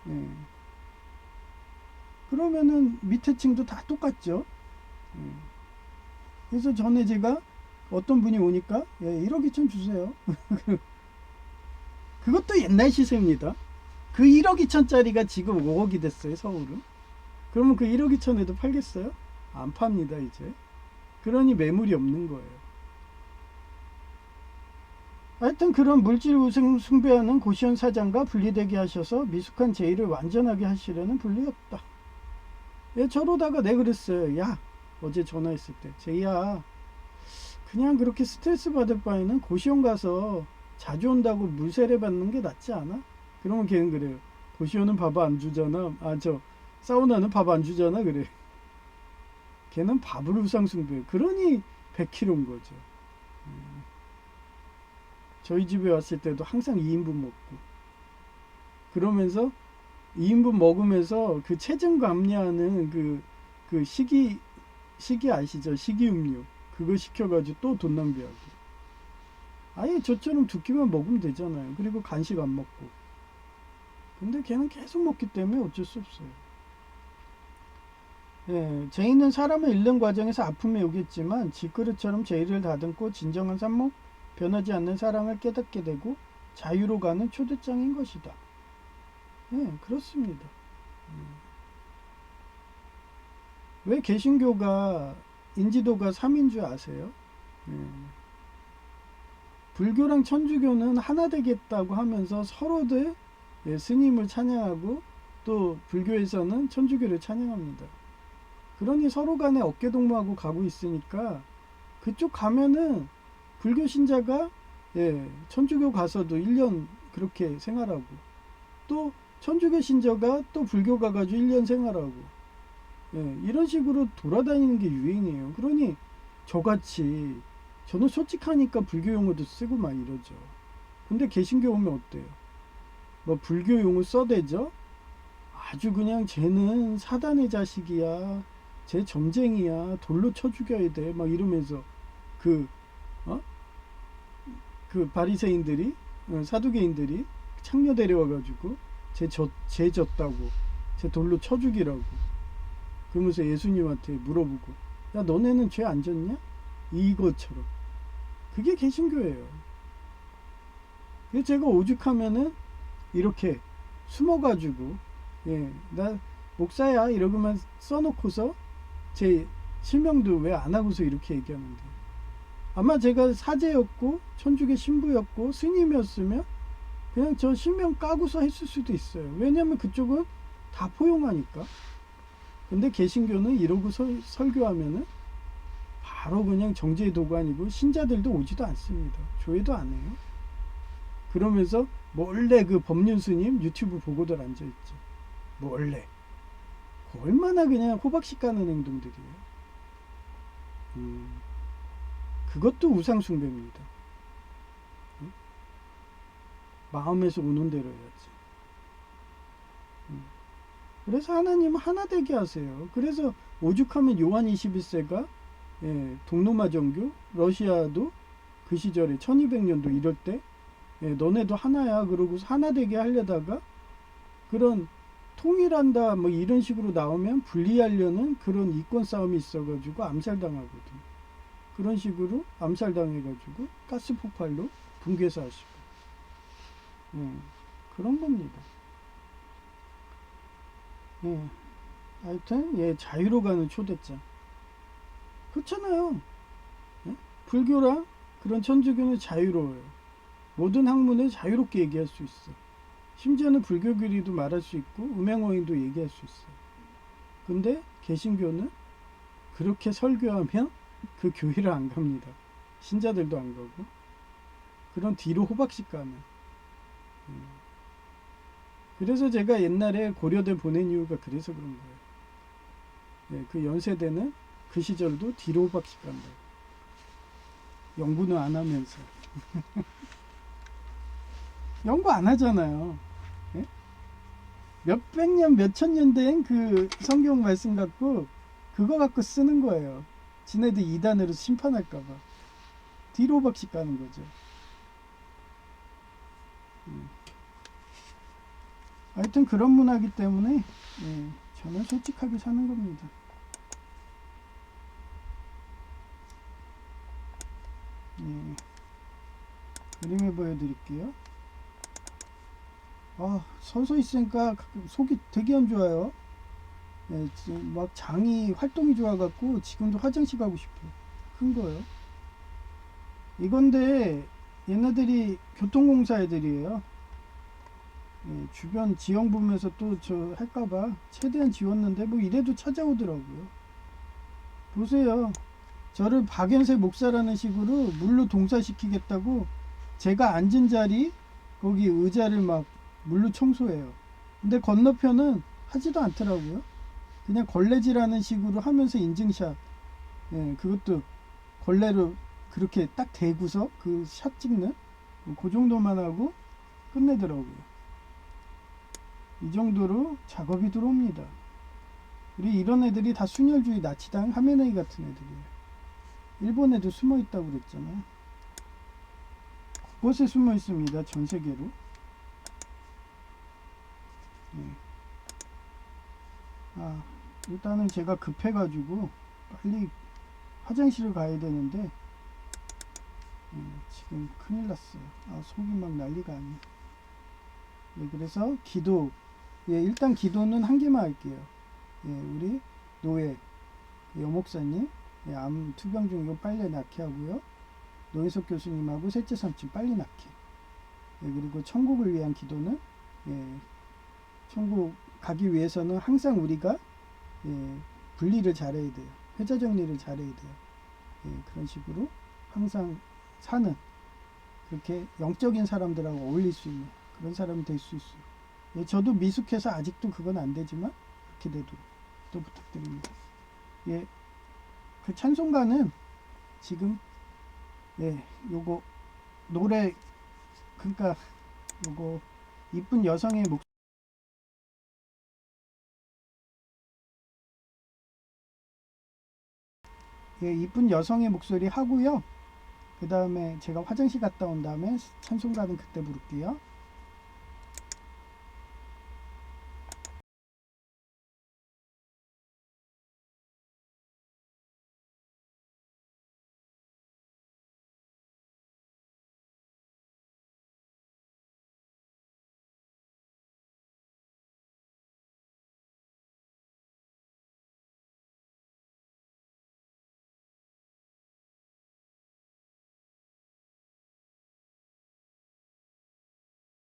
[SPEAKER 2] 예. 그러면은 밑에 층도 다 똑같죠. 예. 그래서 전에 제가 어떤 분이 오니까, 예, 1억 2천 주세요. 그것도 옛날 시세입니다. 그 1억 2천짜리가 지금 5억이 됐어요, 서울은. 그러면 그 1억 2천에도 팔겠어요? 안 팝니다, 이제. 그러니 매물이 없는 거예요. 하여튼 그런 물질 우승 숭배하는 고시원 사장과 분리되게 하셔서 미숙한 제의를 완전하게 하시려는 분리였다. 예, 저러다가 내 그랬어요. 야, 어제 전화했을 때, 제이야, 그냥 그렇게 스트레스 받을 바에는 고시원 가서 자주 온다고 물세례 받는 게 낫지 않아? 그러면 걔는 그래요. 고시원은 밥 안 주잖아. 사우나는 밥 안 주잖아. 그래. 걔는 밥을 우상숭배. 그러니 100kg인 거죠. 저희 집에 왔을 때도 항상 2인분 먹고, 그러면서 2인분 먹으면서 그 체중 감량하는 그 식이 아시죠? 식이음료. 그거 시켜가지고 또 돈 낭비하고. 아예 저처럼 2끼만 먹으면 되잖아요. 그리고 간식 안 먹고. 근데 걔는 계속 먹기 때문에 어쩔 수 없어요. 예, 제의는 사람을 잃는 과정에서 아픔에 오겠지만 질그릇처럼 제의를 다듬고 진정한 삽목, 변하지 않는 사랑을 깨닫게 되고 자유로 가는 초대장인 것이다. 예, 그렇습니다. 왜 개신교가 인지도가 3인 줄 아세요? 예. 불교랑 천주교는 하나 되겠다고 하면서 서로들 예, 스님을 찬양하고 또 불교에서는 천주교를 찬양합니다. 그러니 서로 간에 어깨동무하고 가고 있으니까 그쪽 가면은 불교 신자가 예, 천주교 가서도 1년 그렇게 생활하고 또 천주교 신자가 또 불교 가가지고 1년 생활하고 예, 이런 식으로 돌아다니는 게 유행이에요. 그러니 저같이 저는 솔직하니까 불교 용어도 쓰고 막 이러죠. 근데 개신교 오면 어때요? 뭐 불교 용어 써대죠? 아주 그냥 쟤는 사단의 자식이야. 쟤 점쟁이야. 돌로 쳐 죽여야 돼. 막 이러면서 그, 어? 그 바리새인들이, 사두개인들이 창녀 데려와가지고 쟤 졌다고. 쟤 돌로 쳐 죽이라고. 그러면서 예수님한테 물어보고, 야, 너네는 죄 안 졌냐? 이것처럼. 그게 개신교예요. 그래서 제가 오죽하면은 이렇게 숨어가지고, 예, 나 목사야 이러고만 써놓고서 제 실명도 왜 안 하고서 이렇게 얘기하는데 아마 제가 사제였고 천주교 신부였고 스님이었으면 그냥 저 실명 까고서 했을 수도 있어요. 왜냐면 그쪽은 다 포용하니까. 근데 개신교는 이러고 설교하면은 바로 그냥 정죄의 도관이고 신자들도 오지도 않습니다. 조회도 안 해요. 그러면서 몰래 그 법륜 스님 유튜브 보고들 앉아있죠. 몰래. 얼마나 그냥 호박씨 까는 행동들이에요. 그것도 우상숭배입니다. 마음에서 오는 대로 해야지. 그래서 하나님 하나 되게 하세요. 그래서 오죽하면 요한 21세가 예, 동로마 정교, 러시아도 그 시절에 1200년도 이럴 때 예, 너네도 하나야 그러고서 하나 되게 하려다가 그런 통일한다 뭐 이런 식으로 나오면 분리하려는 그런 이권 싸움이 있어가지고 암살당하거든. 그런 식으로 암살당해가지고 가스 폭발로 붕괴사 하시고 그런 겁니다. 예. 하여튼 예, 자유로 가는 초대장 그렇잖아요. 예? 불교랑 그런 천주교는 자유로워요. 모든 학문을 자유롭게 얘기할 수 있어. 심지어는 불교교리도 말할 수 있고 음행어인도 얘기할 수 있어요. 근데 개신교는 그렇게 설교하면 그 교회를 안 갑니다. 신자들도 안 가고 그런 뒤로 호박씩 가는. 그래서 제가 옛날에 고려대 보낸 이유가 그래서 그런 거예요. 예, 그 연세대는 그 시절도 뒤로 호박씩 간다. 연구는 안 하면서. 연구 안 하잖아요. 예? 몇백 년, 몇천 년 된 그 성경 말씀 갖고 그거 갖고 쓰는 거예요. 지네들 이단으로 심판할까봐. 뒤로 박씩 가는 거죠. 하여튼 그런 문화이기 때문에 예, 저는 솔직하게 사는 겁니다. 예, 그림을 보여드릴게요. 아, 서서 있으니까 속이 되게 안 좋아요. 예, 막 장이 활동이 좋아갖고 지금도 화장실 가고 싶어요. 큰 거요. 이건데 얘네들이 교통공사 애들이에요. 예, 주변 지형 보면서 또 저 할까봐 최대한 지웠는데 뭐 이래도 찾아오더라고요. 보세요. 저를 박연세 목사라는 식으로 물로 동사시키겠다고 제가 앉은 자리 거기 의자를 막 물로 청소해요. 근데 건너편은 하지도 않더라고요. 그냥 걸레질하는 식으로 하면서 인증샷. 예, 그것도 걸레로 그렇게 딱 대고서 그 샷 찍는 그 정도만 하고 끝내더라고요. 이 정도로 작업이 들어옵니다. 우리 이런 애들이 다 순혈주의 나치당 하메네이 같은 애들이에요. 일본 애들 숨어 있다고 그랬잖아요. 곳곳에 숨어 있습니다. 전 세계로. 아, 일단은 제가 급해가지고 빨리 화장실을 가야 되는데 지금 큰일 났어요. 속이 막 난리가 아니에요. 그래서 기도, 일단 기도는 한 개만 할게요. 우리 노예 여목사님, 암 투병 중이고 빨리 낫게 하고요. 노혜석 교수님하고 셋째 삼촌 빨리 낫게. 그리고 천국을 위한 기도는 천국 가기 위해서는 항상 우리가 분리를 잘해야 돼요. 회자 정리를 잘해야 돼요. 그런 식으로 항상 사는, 그렇게 영적인 사람들하고 어울릴 수 있는 그런 사람이 될 수 있어요. 저도 미숙해서 아직도 그건 안 되지만 그렇게 되도록 또 부탁드립니다. 그 찬송가는 지금 요거 노래, 그러니까 요거 이쁜 여성의 이쁜 여성의 목소리 하고요. 그 다음에 제가 화장실 갔다 온 다음에 찬송가는 그때 부를게요.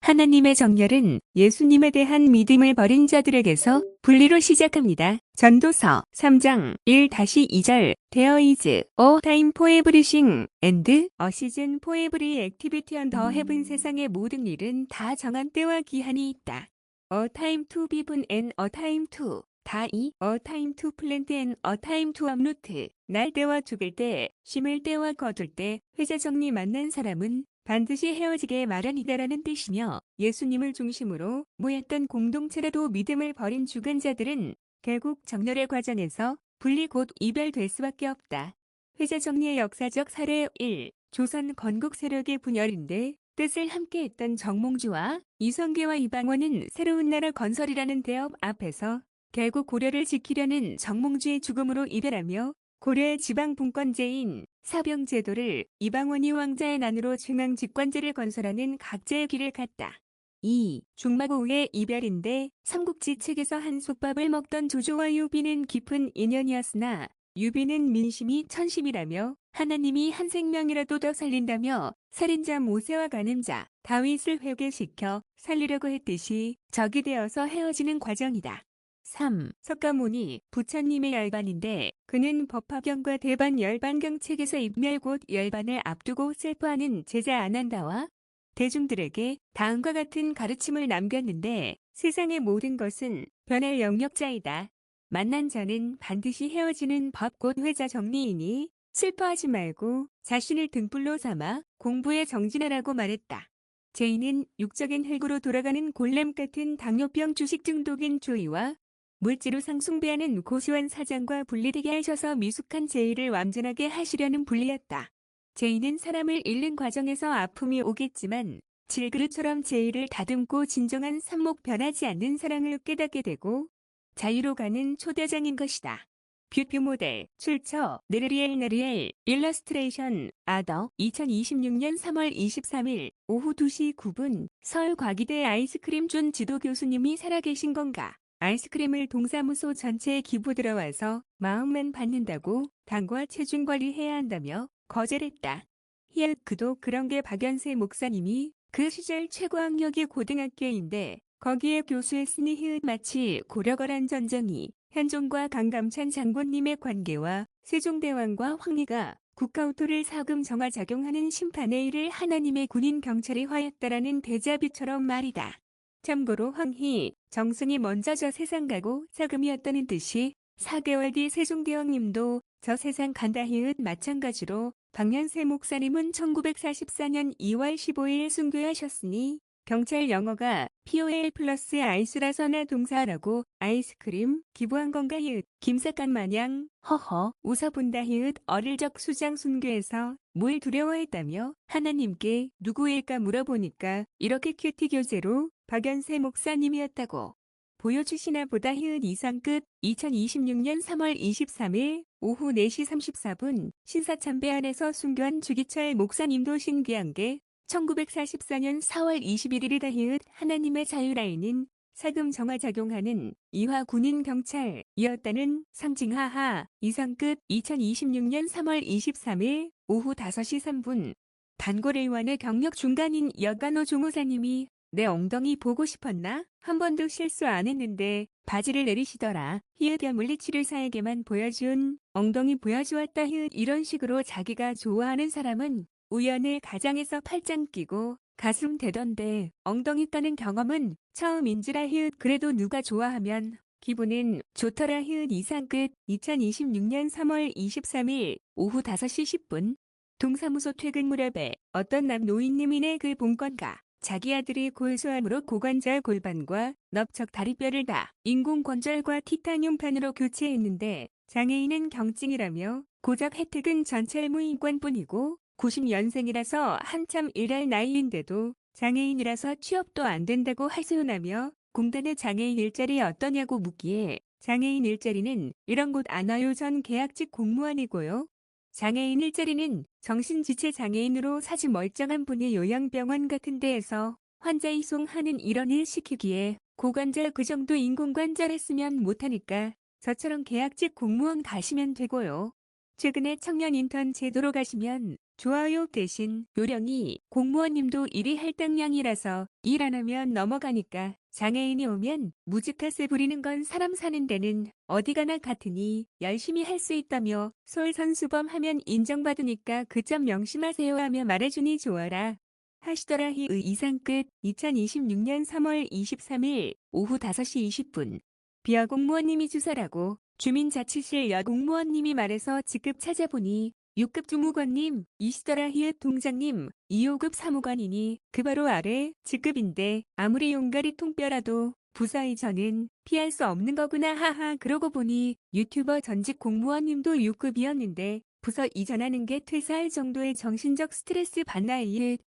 [SPEAKER 3] 하나님의 정렬은 예수님에 대한 믿음을 버린 자들에게서 분리로 시작합니다. 전도서 3장 1-2절 There is a time for everything and a season for every activity under heaven. 세상의 모든 일은 다 정한 때와 기한이 있다. A time to be born and a time to die, a time to plant and a time to uproot. 날 때와 죽을 때, 심을 때와 거둘 때, 회자 정리 만난 사람은 반드시 헤어지게 마련이다라는 뜻이며, 예수님을 중심으로 모였던 공동체라도 믿음을 버린 죽은 자들은 결국 정렬의 과정에서 분리 곧 이별될 수밖에 없다. 회자 정리의 역사적 사례 1. 조선 건국 세력의 분열인데 뜻을 함께했던 정몽주와 이성계와 이방원은 새로운 나라 건설이라는 대업 앞에서 결국 고려를 지키려는 정몽주의 죽음으로 이별하며 고려의 지방 분권제인 사병제도를 이방원이 왕자의 난으로 중앙 집권제를 건설하는 각자의 길을 갔다. 2. 중마고우의 이별인데 삼국지 책에서 한솥밥을 먹던 조조와 유비는 깊은 인연이었으나 유비는 민심이 천심이라며 하나님이 한 생명이라도 더 살린다며 살인자 모세와 간음자 다윗을 회개시켜 살리려고 했듯이 적이 되어서 헤어지는 과정이다. 3. 석가모니 부처님의 열반인데 그는 법화경과 대반 열반경 책에서 입멸 곧 열반을 앞두고 슬퍼하는 제자 아난다와 대중들에게 다음과 같은 가르침을 남겼는데 세상의 모든 것은 변할 영역자이다. 만난 자는 반드시 헤어지는 법 곧 회자 정리이니 슬퍼하지 말고 자신을 등불로 삼아 공부에 정진하라고 말했다. 제이는 육적인 흙으로 돌아가는 골렘 같은 당뇨병 주식 중독인 조이와 물질로 상숭배하는 고시원 사장과 분리되게 하셔서 미숙한 제이를 완전하게 하시려는 분리였다. 제이는 사람을 잃는 과정에서 아픔이 오겠지만 질그릇처럼 제이를 다듬고 진정한 삽목 변하지 않는 사랑을 깨닫게 되고 자유로 가는 초대장인 것이다. 뷰티 모델, 출처, 네르리엘 일러스트레이션, 아더, 2026년 3월 23일 오후 2시 9분 서울 과기대 아이스크림 존 지도 교수님이 살아계신 건가? 아이스크림을 동사무소 전체에 기부 들어와서 마음만 받는다고 당과 체중 관리해야 한다며 거절했다. 그도 그런 게 박연세 목사님이 그 시절 최고학력이 고등학교인데 거기에 교수했으니 마치 고려거란 전쟁이 현종과 강감찬 장군님의 관계와 세종대왕과 황리가 국가오토를 사금 정화작용하는 심판의 일을 하나님의 군인 경찰이 하였다라는 대자비처럼 말이다. 참고로 황희, 정승이 먼저 저 세상 가고 사금이었다는 뜻이 4개월 뒤 세종대왕님도 저 세상 간다 마찬가지로 박연세 목사님은 1944년 2월 15일 순교하셨으니 경찰 영어가 POL 플러스 아이스라서나 동사라고 아이스크림 기부한 건가 김사간 마냥 허허 웃어본다 어릴 적 수장 순교에서 뭘 두려워했다며 하나님께 누구일까 물어보니까 이렇게 큐티 교재로 박연세 목사님이었다고. 보여주시나 보다 이상 끝. 2026년 3월 23일 오후 4시 34분 신사참배안에서 순교한 주기철 목사님도 신귀한 게 1944년 4월 21일이다. 하나님의 자유라인인 사금 정화작용하는 이화 군인 경찰이었다는 상징하하. 이상 끝. 2026년 3월 23일 오후 5시 3분 단골의원의 경력 중간인 여간호 조무사님이 내 엉덩이 보고 싶었나? 한 번도 실수 안 했는데 바지를 내리시더라. 물리치료사에게만 보여준 엉덩이 보여주었다. 이런 식으로 자기가 좋아하는 사람은 우연을 가장해서 팔짱 끼고 가슴 대던데 엉덩이 따는 경험은 처음인지라. 그래도 누가 좋아하면 기분은 좋더라. 이상 끝. 2026년 3월 23일 오후 5시 10분 동사무소 퇴근 무렵에 어떤 남노인님이네 그 본건가 자기 아들이 골수암으로 고관절 골반과 넓적 다리뼈를 다 인공관절과 티타늄판으로 교체했는데 장애인은 경증이라며 고작 혜택은 전체 무인권뿐이고 90년생이라서 한참 일할 나이인데도 장애인이라서 취업도 안 된다고 하소연하며 공단의 장애인 일자리 어떠냐고 묻기에 장애인 일자리는 이런 곳 안 와요. 전 계약직 공무원이고요. 장애인 일자리는 정신지체 장애인으로 사지 멀쩡한 분이 요양병원 같은 데에서 환자 이송하는 이런 일 시키기에 고관절 그 정도 인공관절 했으면 못하니까 저처럼 계약직 공무원 가시면 되고요. 최근에 청년 인턴 제도로 가시면 좋아요. 대신 요령이 공무원님도 일이 할당량이라서 일 안 하면 넘어가니까 장애인이 오면 무지타세 부리는 건 사람 사는 데는 어디 가나 같으니 열심히 할 수 있다며 솔선수범 하면 인정받으니까 그 점 명심하세요 하며 말해주니 좋아라 하시더라. 이상 끝. 2026년 3월 23일 오후 5시 20분 비여공무원님이 주사라고 주민자치실 여공무원님이 말해서 직급 찾아보니 6급 주무관님 이시더라. 동장님 2호급 사무관이니 그 바로 아래 직급인데 아무리 용가리 통뼈라도 부서 이전은 피할 수 없는 거구나 하하. 그러고 보니 유튜버 전직 공무원님도 6급이었는데 부서 이전하는 게 퇴사할 정도의 정신적 스트레스 받나.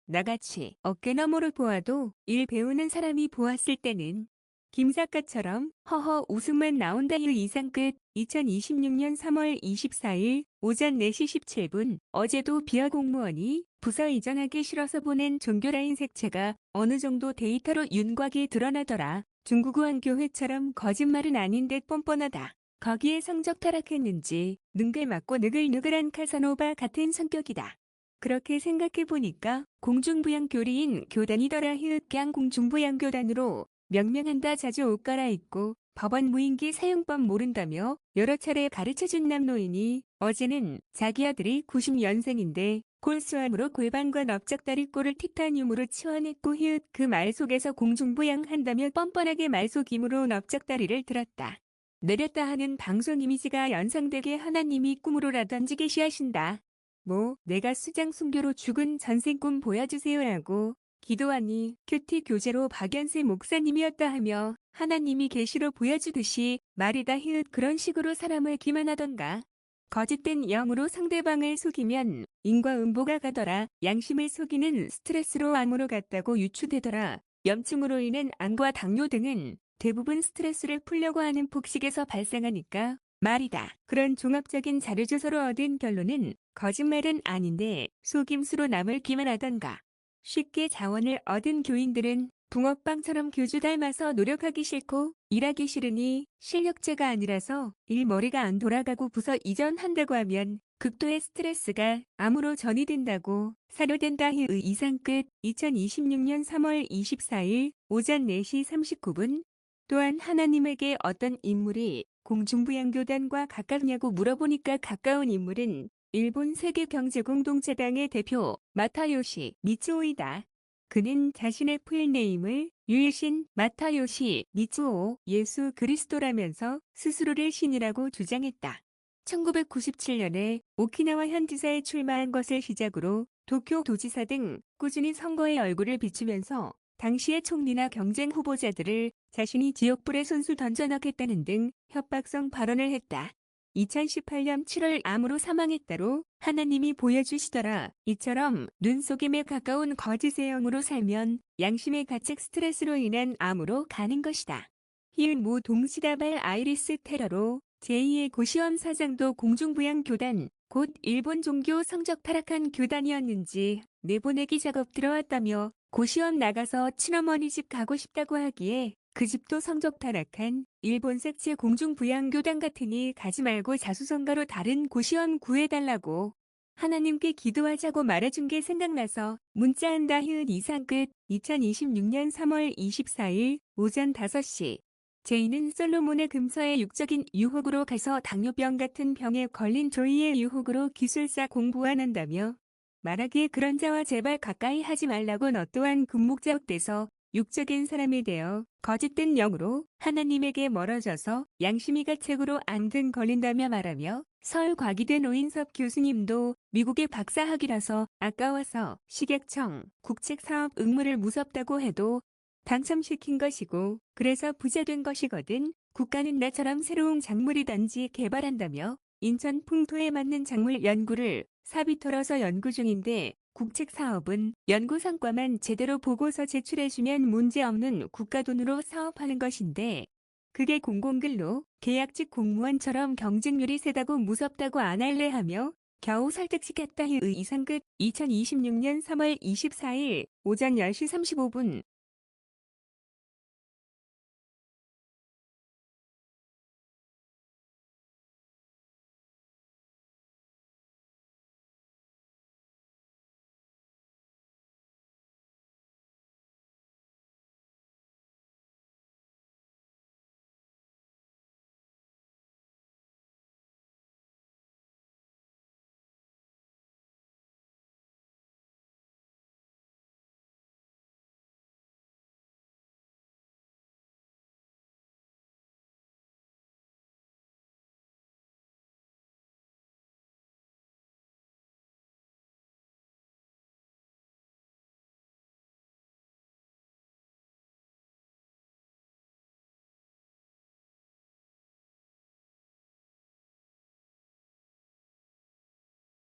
[SPEAKER 3] 나같이 어깨너머로 보아도 일 배우는 사람이 보았을 때는 김작가처럼 허허 웃음만 나온다. 이상 끝. 2026년 3월 24일 오전 4시 17분 어제도 비어 공무원이 부서 이전하기 싫어서 보낸 종교라인 색채가 어느 정도 데이터로 윤곽이 드러나더라. 중국어한교회처럼 거짓말은 아닌 듯 뻔뻔하다. 거기에 성적 타락했는지 능글 맞고 느글느글한 카사노바 같은 성격이다. 그렇게 생각해보니까 공중부양교리인 교단이더라. 그냥 공중부양교단으로 명명한다. 자주 옷 갈아입고 법원 무인기 사용법 모른다며 여러 차례 가르쳐준 남노인이 어제는 자기 아들이 90년생인데 골수암으로 골반과 넓적다리 꼴을 티타늄으로 치환했고 그 말 속에서 공중부양한다며 뻔뻔하게 말속임으로 넓적다리를 들었다. 내렸다 하는 방송 이미지가 연상되게 하나님이 꿈으로라든지 계시하신다. 뭐 내가 수장 순교로 죽은 전생 꿈 보여주세요라고 기도하니 큐티 교제로 박연세 목사님이었다 하며 하나님이 계시로 보여주듯이 말이다. 그런 식으로 사람을 기만하던가. 거짓된 영으로 상대방을 속이면 인과 음보가 가더라. 양심을 속이는 스트레스로 암으로 갔다고 유추되더라. 염증으로 인한 암과 당뇨 등은 대부분 스트레스를 풀려고 하는 폭식에서 발생하니까 말이다. 그런 종합적인 자료조사로 얻은 결론은 거짓말은 아닌데 속임수로 남을 기만하던가. 쉽게 자원을 얻은 교인들은 붕어빵처럼 교주 닮아서 노력하기 싫고 일하기 싫으니 실력자가 아니라서 일머리가 안 돌아가고 부서 이전한다고 하면 극도의 스트레스가 암으로 전이 된다고 사료된다. 이상 끝. 2026년 3월 24일 오전 4시 39분 또한 하나님에게 어떤 인물이 공중부양교단과 가깝냐고 물어보니까 가까운 인물은 일본 세계경제공동체당의 대표 마타요시 미츠오이다. 그는 자신의 풀네임을 유일신 마타요시 미츠오 예수 그리스도라면서 스스로를 신이라고 주장했다. 1997년에 오키나와 현지사에 출마한 것을 시작으로 도쿄 도지사 등 꾸준히 선거에 얼굴을 비추면서 당시의 총리나 경쟁 후보자들을 자신이 지옥불에 손수 던져넣겠다는 등 협박성 발언을 했다. 2018년 7월 암으로 사망했다로 하나님이 보여주시더라. 이처럼 눈속임에 가까운 거짓의 영으로 살면 양심의 가책 스트레스로 인한 암으로 가는 것이다. 히읗모 동시다발 아이리스 테러로 제2의 고시원 사장도 공중부양교단, 곧 일본 종교 성적 타락한 교단이었는지 내보내기 작업 들어왔다며 고시원 나가서 친어머니 집 가고 싶다고 하기에 그 집도 성적 타락한 일본 색채 공중부양교단 같으니 가지 말고 자수성가로 다른 고시원 구해달라고 하나님께 기도하자고 말해준 게 생각나서 문자한다. 이상 끝. 2026년 3월 24일 오전 5시. 제이는 솔로몬의 금서의 육적인 유혹으로 가서 당뇨병 같은 병에 걸린 조이의 유혹으로 기술사 공부 안 한다며 말하기에 그런 자와 제발 가까이 하지 말라고 너 또한 금목자옥돼서 육적인 사람이 되어 거짓된 영으로 하나님에게 멀어져서 양심이 가책으로 앙등 걸린다며 말하며 서울과기대 노인섭 교수님도 미국의 박사학위라서 아까워서 식약청 국책사업 응모를 무섭다고 해도 당첨시킨 것이고 그래서 부자 된 것이거든. 국가는 나처럼 새로운 작물이든지 개발한다며 인천 풍토에 맞는 작물 연구를 사비 털어서 연구 중인데 국책사업은 연구 성과만 제대로 보고서 제출해주면 문제없는 국가 돈으로 사업하는 것인데 그게 공공근로 계약직 공무원처럼 경쟁률이 세다고 무섭다고 안 할래 하며 겨우 설득시켰다. 이상 끝. 2026년 3월 24일 오전 10시 35분.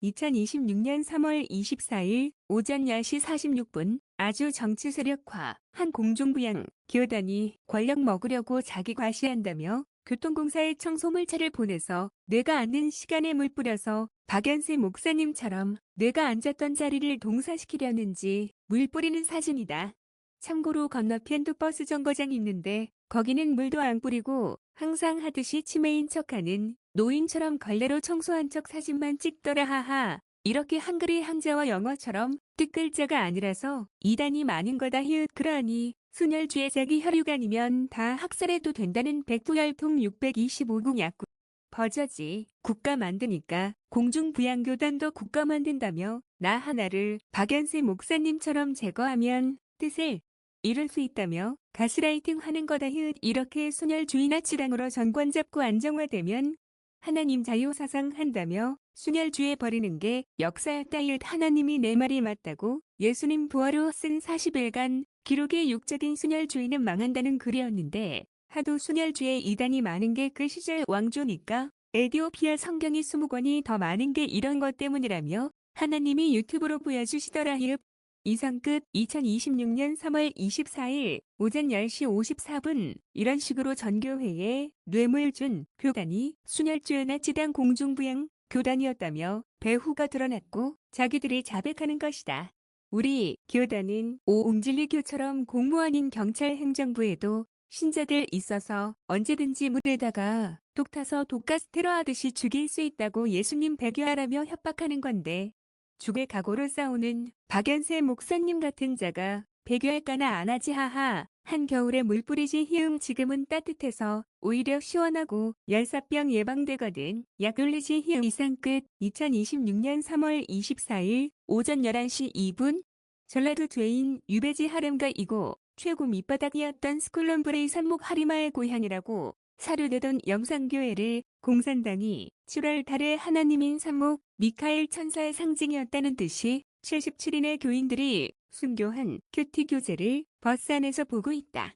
[SPEAKER 3] (2026년 3월 24일) 오전 10시 46분 아주 정치 세력화 한 공중부양 교단이 권력 먹으려고 자기 과시한다며 교통공사에 청소물차를 보내서 내가 앉는 시간에 물 뿌려서 박연세 목사님처럼 내가 앉았던 자리를 동사시키려는지 물 뿌리는 사진이다. 참고로 건너편도 버스 정거장 있는데 거기는 물도 안 뿌리고 항상 하듯이 치매인 척하는 노인처럼 걸레로 청소한 척 사진만 찍더라. 하하. 이렇게 한글이 한자와 영어처럼 뜻글자가 아니라서 이단이 많은 거다. 그러니 순혈주의 자기 혈육아니면 다 학살해도 된다는 백부혈통 625국 약국 버저지. 국가 만드니까 공중부양교단도 국가 만든다며 나 하나를 박연세 목사님처럼 제거하면 뜻을 이룰 수 있다며 가스라이팅 하는 거다. 이렇게 순혈주의나 치당으로 정권 잡고 안정화되면 하나님 자유사상 한다며 순혈주의 버리는 게 역사였다. 하나님이 내 말이 맞다고 예수님 부활 후 쓴 40일간 기록의 육적인 순혈주의는 망한다는 글이었는데 하도 순혈주의 이단이 많은 게 그 시절 왕조니까 에디오피아 성경이 20권이 더 많은 게 이런 것 때문이라며 하나님이 유튜브로 보여주시더라. 이상 끝. 2026년 3월 24일 오전 10시 54분 이런 식으로 전교회에 뇌물 준 교단이 순혈주의나 치당 공중부양 교단이었다며 배후가 드러났고 자기들이 자백하는 것이다. 우리 교단은 오웅진리교처럼 공무원인 경찰 행정부에도 신자들 있어서 언제든지 물에다가 독 타서 독가스 테러하듯이 죽일 수 있다고 예수님 배교하라며 협박하는 건데 죽을 각오로 싸우는 박연세 목사님 같은 자가 배교할까나 안 하지. 하하. 한겨울에 물 뿌리지. 지금은 따뜻해서 오히려 시원하고 열사병 예방되거든. 약 올리지. 이상 끝. 2026년 3월 24일 오전 11시 2분 전라도 죄인 유배지 하렘가 이고 최고 밑바닥이었던 스쿨럼브레이 산목 하리마의 고향이라고 사료되던 영상교회를 공산당이 7월 달에 하나님인 산목 미카엘 천사의 상징이었다는 듯이 77인의 교인들이 순교한 큐티 교제를 버스 안에서 보고 있다.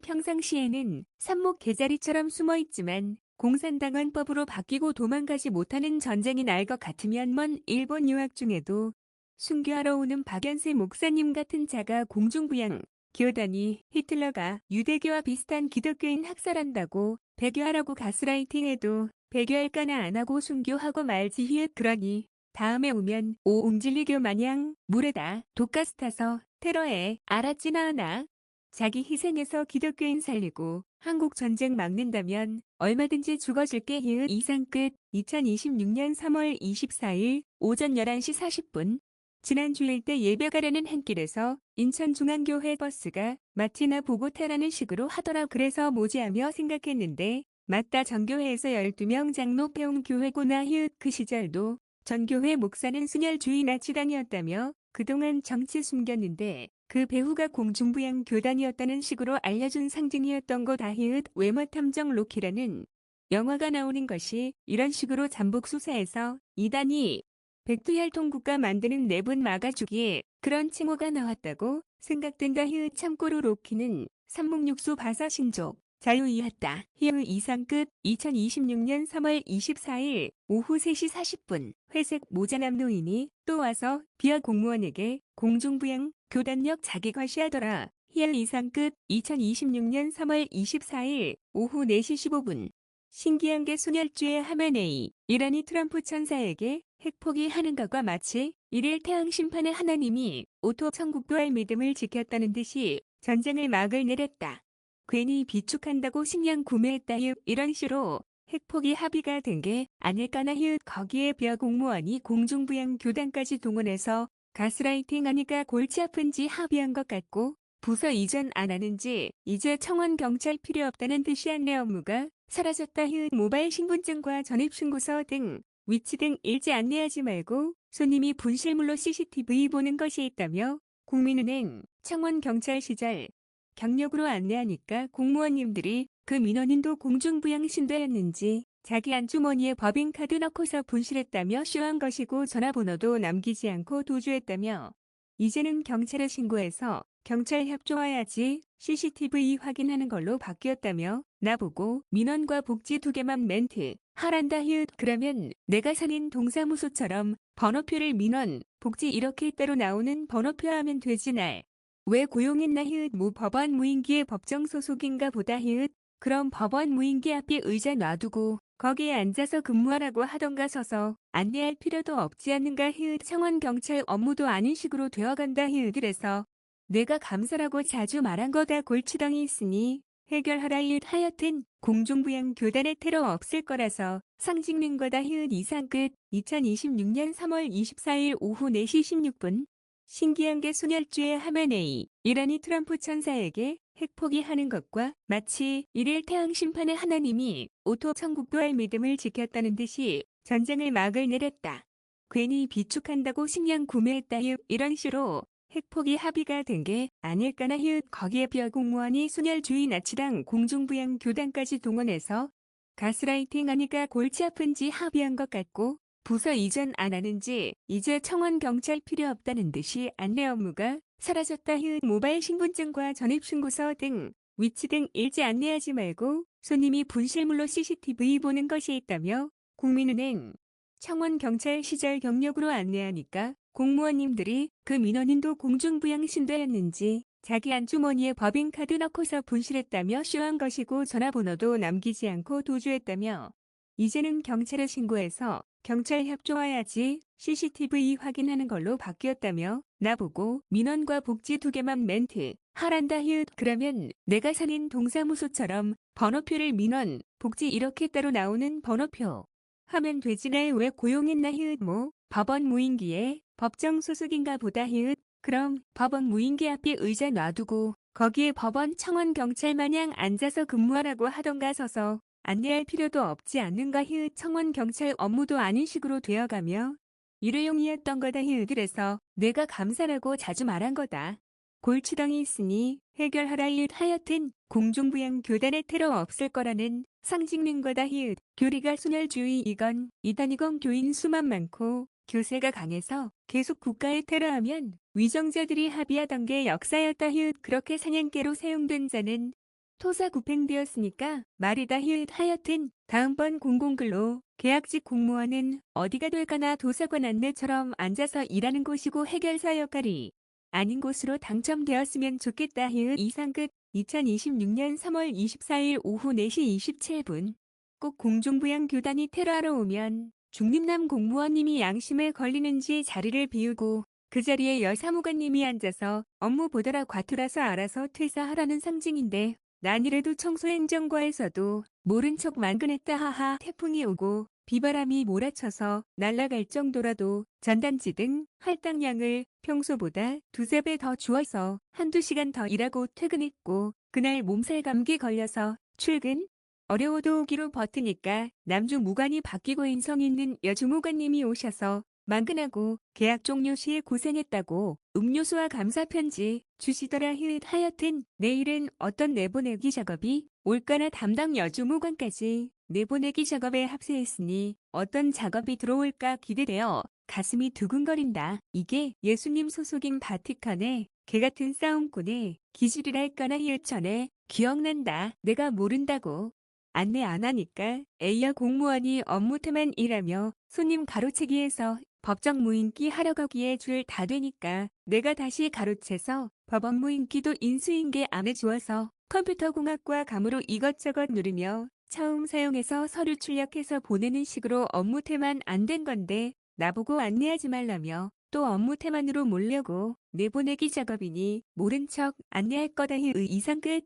[SPEAKER 3] 평상시에는 산목 개자리처럼 숨어있지만 공산당은 법으로 바뀌고 도망가지 못하는 전쟁이 날 것 같으면 먼 일본 유학 중에도 순교하러 오는 박연세 목사님 같은 자가 공중부양 교단이 히틀러가 유대교와 비슷한 기독교인 학살한다고 배교하라고 가스라이팅해도 배교할까나 안 하고 순교하고 말지 히읗 그러니 다음에 오면 옹진리교 마냥 물에다 독가스 타서 테러해 알았지나 하나. 자기 희생해서 기독교인 살리고 한국 전쟁 막는다면 얼마든지 죽어줄게 히읗 이상 끝. 2026년 3월 24일 오전 11시 40분 지난 주일 때 예배 가려는 한길에서 인천중앙교회 버스가 마티나 보고 타라는 식으로 하더라. 그래서 뭐지 하며 생각했는데 맞다. 전교회에서 12명 장로 배운 교회구나 히읗 그 시절도 전교회 목사는 순혈주의 나치당이었다며 그동안 정치 숨겼는데 그 배후가 공중부양 교단이었다는 식으로 알려준 상징이었던 거다 히읗 외모탐정 로키라는 영화가 나오는 것이 이런 식으로 잠복 수사에서 이단이 백두혈통국가 만드는 내분 막아주기에 그런 칭호가 나왔다고 생각된다 히읗 참고로 로키는 삼목육수 바사신족 자유이했다 히읗 이상 끝. 2026년 3월 24일 오후 3시 40분 회색 모자남 노인이 또 와서 비하 공무원에게 공중부양 교단력 자기 과시하더라 히읗 이상 끝. 2026년 3월 24일 오후 4시 15분 신기한 게 순혈주의 하메네이 이란이 트럼프 천사에게 핵포기하는 것과 마치 일일 태양 심판의 하나님이 오토 천국도할 믿음을 지켰다는 듯이 전쟁을 막을 내렸다. 괜히 비축한다고 식량 구매했다 히읗 이런 식으로 핵포기 합의가 된 게 아닐까나 히읗 거기에 비하 공무원이 공중부양 교단까지 동원해서 가스라이팅 하니까 골치 아픈지 합의한 것 같고 부서 이전 안 하는지 이제 청원 경찰 필요 없다는 뜻이 안내 업무가 사라졌다 히읗 모바일 신분증과 전입신고서 등 위치 등 일지 안내하지 말고 손님이 분실물로 CCTV 보는 것이 있다며 국민은행 청원 경찰 시절 경력으로 안내하니까 공무원님들이 그 민원인도 공중부양 신도였는지 자기 안주머니에 법인카드 넣고서 분실했다며 쇼한 것이고 전화번호도 남기지 않고 도주했다며 이제는 경찰에 신고해서 경찰 협조해야지 CCTV 확인하는 걸로 바뀌었다며 나보고 민원과 복지 2개만 멘트 하란다 히읗 그러면 내가 사는 동사무소처럼 번호표를 민원, 복지 이렇게 따로 나오는 번호표 하면 되지 날. 왜 고용했나 히읗 모 법원 무인기의 법정 소속인가 보다 히읗 그럼 법원 무인기 앞에 의자 놔두고 거기에 앉아서 근무하라고 하던가 서서 안내할 필요도 없지 않는가 히읗 청원 경찰 업무도 아닌 식으로 되어간다 히읗 그래서 내가 감사라고 자주 말한 거다 골치덩이 있으니 해결하라 히읗 하여튼 공중부양 교단의 테러 없을 거라서 상 찍는 거다 히읗 이상 끝. 2026년 3월 24일 오후 4시 16분 신기한 게 순혈주의 하메네이 이란이 트럼프 천사에게 핵포기하는 것과 마치 일일 태양 심판의 하나님이 오토 천국도할 믿음을 지켰다는 듯이 전쟁을 막을 내렸다. 괜히 비축한다고 식량 구매했다 히읗 이런 식으로 핵포기 합의가 된 게 아닐까나 히읗 거기에 비하 공무원이 순혈주의 나치당 공중부양 교단까지 동원해서 가스라이팅 하니까 골치 아픈지 합의한 것 같고 부서 이전 안 하는지 이제 청원 경찰 필요 없다는 듯이 안내 업무가 사라졌다 히읗 모바일 신분증과 전입신고서 등 위치 등 일지 안내하지 말고 손님이 분실물로 CCTV 보는 것이 있다며 국민은행 청원 경찰 시절 경력으로 안내하니까 공무원님들이 그 민원인도 공중부양 신도였는지 자기 안주머니에 법인카드 넣고서 분실했다며 쇼한 것이고 전화번호도 남기지 않고 도주했다며 이제는 경찰에 신고해서 경찰 협조해야지 CCTV 확인하는 걸로 바뀌었다며 나보고 민원과 복지 2개만 멘트 하란다 히읗 그러면 내가 사는 동사무소처럼 번호표를 민원, 복지 이렇게 따로 나오는 번호표 하면 되지 날 왜 고용했나 히읗 모 법원 무인기에 법정 소속인가 보다 히읗 그럼 법원 무인기 앞에 의자 놔두고 거기에 법원 청원 경찰 마냥 앉아서 근무하라고 하던가 서서 안내할 필요도 없지 않는가 히읗 청원 경찰 업무도 아닌 식으로 되어가며 일회용이었던 거다 히읗 그래서 내가 감사라고 자주 말한 거다. 골치덩이 있으니 해결하라 히읗 하여튼 공중부양 교단의 테러 없을 거라는 상 찍는 거다 히읗 교리가 순혈주의 이건 이단이건 교인 수만 많고 교세가 강해서 계속 국가에 테러하면 위정자들이 합의하던 게 역사였다 히읗 그렇게 사냥개로 사용된 자는 토사구팽되었으니까 말이다 히읗 하여튼 다음번 공공근로 계약직 공무원은 어디가 될까나 도서관 안내처럼 앉아서 일하는 곳이고 해결사 역할이 아닌 곳으로 당첨되었으면 좋겠다. 이상 끝. 2026년 3월 24일 오후 4시 27분. 꼭 공중부양교단이 테러하러 오면 중림남 공무원님이 양심에 걸리는지 자리를 비우고 그 자리에 여사무관님이 앉아서 업무 보더라 과투라서 알아서 퇴사하라는 상징인데 난 이래도 청소행정과에서도 모른 척 만근했다. 하하. 태풍이 오고 비바람이 몰아쳐서 날아갈 정도라도 전단지 등 할당량을 평소보다 두세 배 더 주어서 한두 시간 더 일하고 퇴근했고 그날 몸살 감기 걸려서 출근 어려워도 오기로 버티니까 남주 무관이 바뀌고 인성 있는 여주무관님이 오셔서 만근하고 계약 종료 시에 고생했다고 음료수와 감사 편지 주시더라. 하여튼 내일은 어떤 내보내기 작업이 올까나 담당 여주무관까지 내보내기 작업에 합세했으니 어떤 작업이 들어올까 기대되어 가슴이 두근거린다. 이게 예수님 소속인 바티칸의 개같은 싸움꾼의 기질이랄까나. 전에 기억난다. 내가 모른다고 안내 안 하니까 A야 공무원이 업무태만 일하며 손님 가로채기에서 법정 무인기 하러 가기에 줄 다 되니까 내가 다시 가로채서 법원 무인기도 인수인계 안 해주어서 컴퓨터공학과 감으로 이것저것 누르며 처음 사용해서 서류 출력해서 보내는 식으로 업무태만 안 된 건데 나보고 안내하지 말라며 또 업무태만으로 몰려고 내보내기 작업이니 모른 척 안내할 거다. 이상 끝.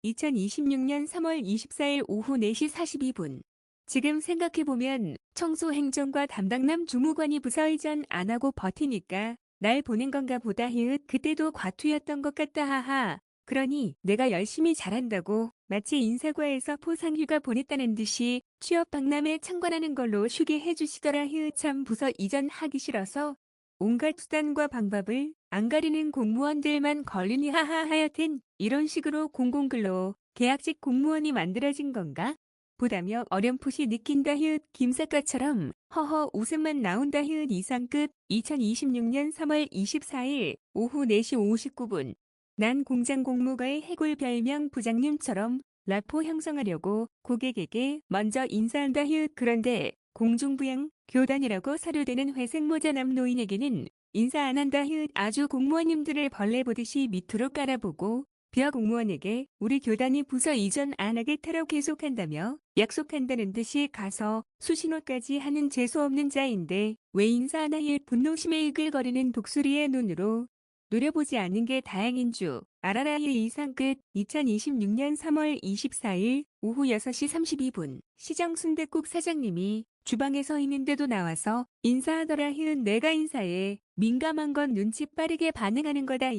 [SPEAKER 3] 2026년 3월 24일 오후 4시 42분. 지금 생각해보면 청소행정과 담당남 주무관이 부서이전 안 하고 버티니까 날 보낸 건가 보다. 그때도 과투였던 것 같다. 하하. 그러니 내가 열심히 잘한다고 마치 인사과에서 포상휴가 보냈다는 듯이 취업 박람회 참관하는 걸로 쉬게 해주시더라. 참 부서 이전 하기 싫어서 온갖 수단과 방법을 안 가리는 공무원들만 걸리니. 하하. 하여튼 이런 식으로 공공근로 계약직 공무원이 만들어진 건가? 보다며 어렴풋이 느낀다. 김사과처럼 허허 웃음만 나온다. 이상 끝. 2026년 3월 24일 오후 4시 59분. 난 공장 공무가의 해골 별명 부장님처럼 라포 형성하려고 고객에게 먼저 인사한다. 그런데 공중부양 교단이라고 사료되는 회색모자 남노인에게는 인사 안 한다. 아주 공무원님들을 벌레 보듯이 밑으로 깔아보고 비하 공무원에게 우리 교단이 부서 이전 안 하겠다고 계속한다며 약속한다는 듯이 가서 수신호까지 하는 재수없는 자인데 왜 인사 안 할 분노심에 이글거리는 독수리의 눈으로 노려보지 않는 게 다행인 줄 알아라. 이상 끝. 2026년 3월 24일 오후 6시 32분. 시장 순댓국 사장님이 주방에 서 있는데도 나와서 인사하더라. 내가 인사에 민감한 건 눈치 빠르게 반응하는 거다.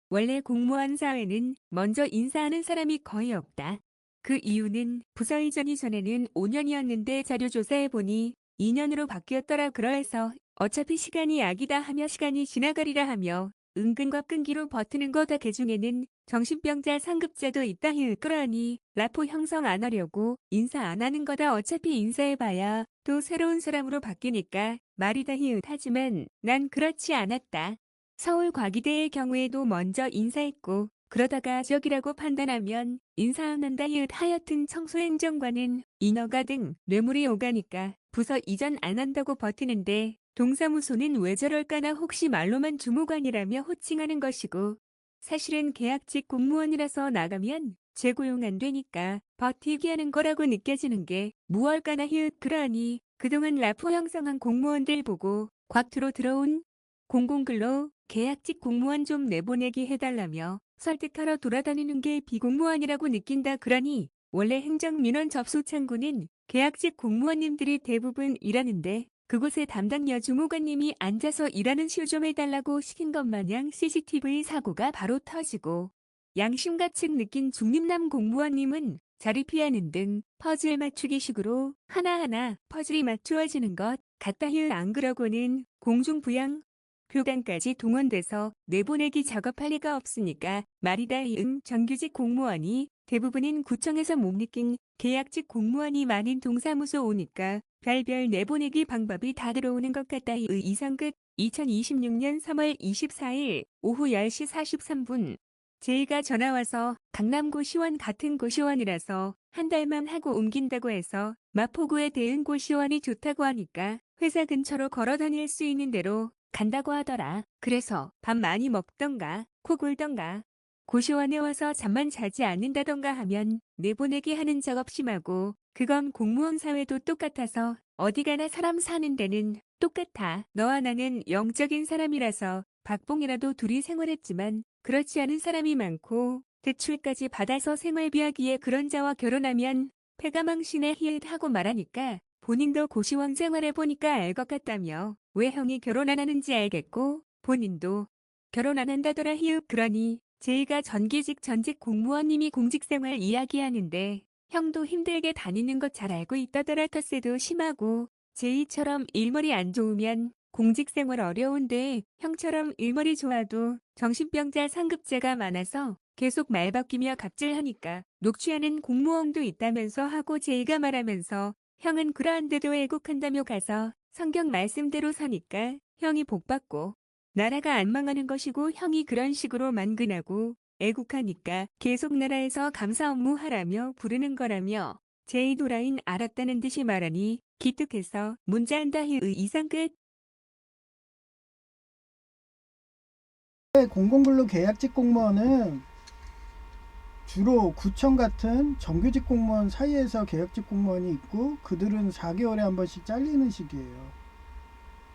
[SPEAKER 3] 원래 공무원 사회는 먼저 인사하는 사람이 거의 없다. 그 이유는 부서 이전이 전에는 5년이었는데 자료조사해보니 2년으로 바뀌었더라. 그러해서 어차피 시간이 약이다 하며 시간이 지나가리라 하며 은근과 끈기로 버티는 거다. 그중에는 정신병자 상급자도 있다. 그러니 라포 형성 안 하려고 인사 안 하는 거다. 어차피 인사해봐야 또 새로운 사람으로 바뀌니까 말이다. 하지만 난 그렇지 않았다. 서울과기대의 경우에도 먼저 인사했고 그러다가 적이라고 판단하면 인사 안 한다. 하여튼 청소행정과는 인허가 등 뇌물이 오가니까 부서 이전 안 한다고 버티는데 동사무소는 왜 저럴까나 혹시 말로만 주무관이라며 호칭하는 것이고 사실은 계약직 공무원이라서 나가면 재고용 안 되니까 버티기 하는 거라고 느껴지는 게 무얼까나. 그러니 그동안 라포 형성한 공무원들 보고 곽투로 들어온 공공근로 계약직 공무원 좀 내보내기 해달라며 설득하러 돌아다니는 게 비공무원이라고 느낀다. 그러니 원래 행정민원 접수 창구는 계약직 공무원님들이 대부분 일하는데 그곳에 담당 여주무관님이 앉아서 일하는 시 좀 해달라고 시킨 것 마냥 CCTV 사고가 바로 터지고 양심가책 느낀 중림남 공무원님은 자리 피하는 등 퍼즐 맞추기식으로 하나하나 퍼즐이 맞추어지는 것 같다. 안 그러고는 공중부양 교단까지 동원돼서 내보내기 작업할 리가 없으니까 말이다. 정규직 공무원이 대부분인 구청에서 못 느낀 계약직 공무원이 많은 동사무소 오니까 별별 내보내기 방법이 다 들어오는 것 같다. 이상 끝. 2026년 3월 24일 오후 10시 43분. 제이가 전화와서 강남고시원 같은 고시원이라서 한 달만 하고 옮긴다고 해서 마포구에 대은 고시원이 좋다고 하니까 회사 근처로 걸어 다닐 수 있는 대로 간다고 하더라. 그래서 밥 많이 먹던가 코 골던가 고시원에 와서 잠만 자지 않는다던가 하면 내보내기 하는 작업 심하고 그건 공무원 사회도 똑같아서 어디 가나 사람 사는 데는 똑같아. 너와 나는 영적인 사람이라서 박봉이라도 둘이 생활했지만 그렇지 않은 사람이 많고 대출까지 받아서 생활비하기에 그런 자와 결혼하면 패가망신에 히읗하고 말하니까 본인도 고시원 생활해보니까 알 것 같다며 왜 형이 결혼 안 하는지 알겠고 본인도 결혼 안 한다더라 히읗. 그러니 제이가 전기직 전직 공무원님이 공직생활 이야기하는데 형도 힘들게 다니는 것 잘 알고 있다더라. 텃세도 심하고 제이처럼 일머리 안 좋으면 공직생활 어려운데 형처럼 일머리 좋아도 정신병자 상급자가 많아서 계속 말 바뀌며 갑질하니까 녹취하는 공무원도 있다면서 하고 제이가 말하면서 형은 그러한데도 애국한다며 가서 성경 말씀대로 사니까 형이 복받고 나라가 안 망하는 것이고 형이 그런 식으로 만근하고 애국하니까 계속 나라에서 감사 업무 하라며 부르는 거라며 제이 도라인 알았다는 듯이 말하니 기특해서 문자한다 이상 끝.
[SPEAKER 2] 공공근로 계약직 공무원은 주로 구청 같은 정규직 공무원 사이에서 계약직 공무원이 있고 그들은 4개월에 한 번씩 잘리는 식이에요.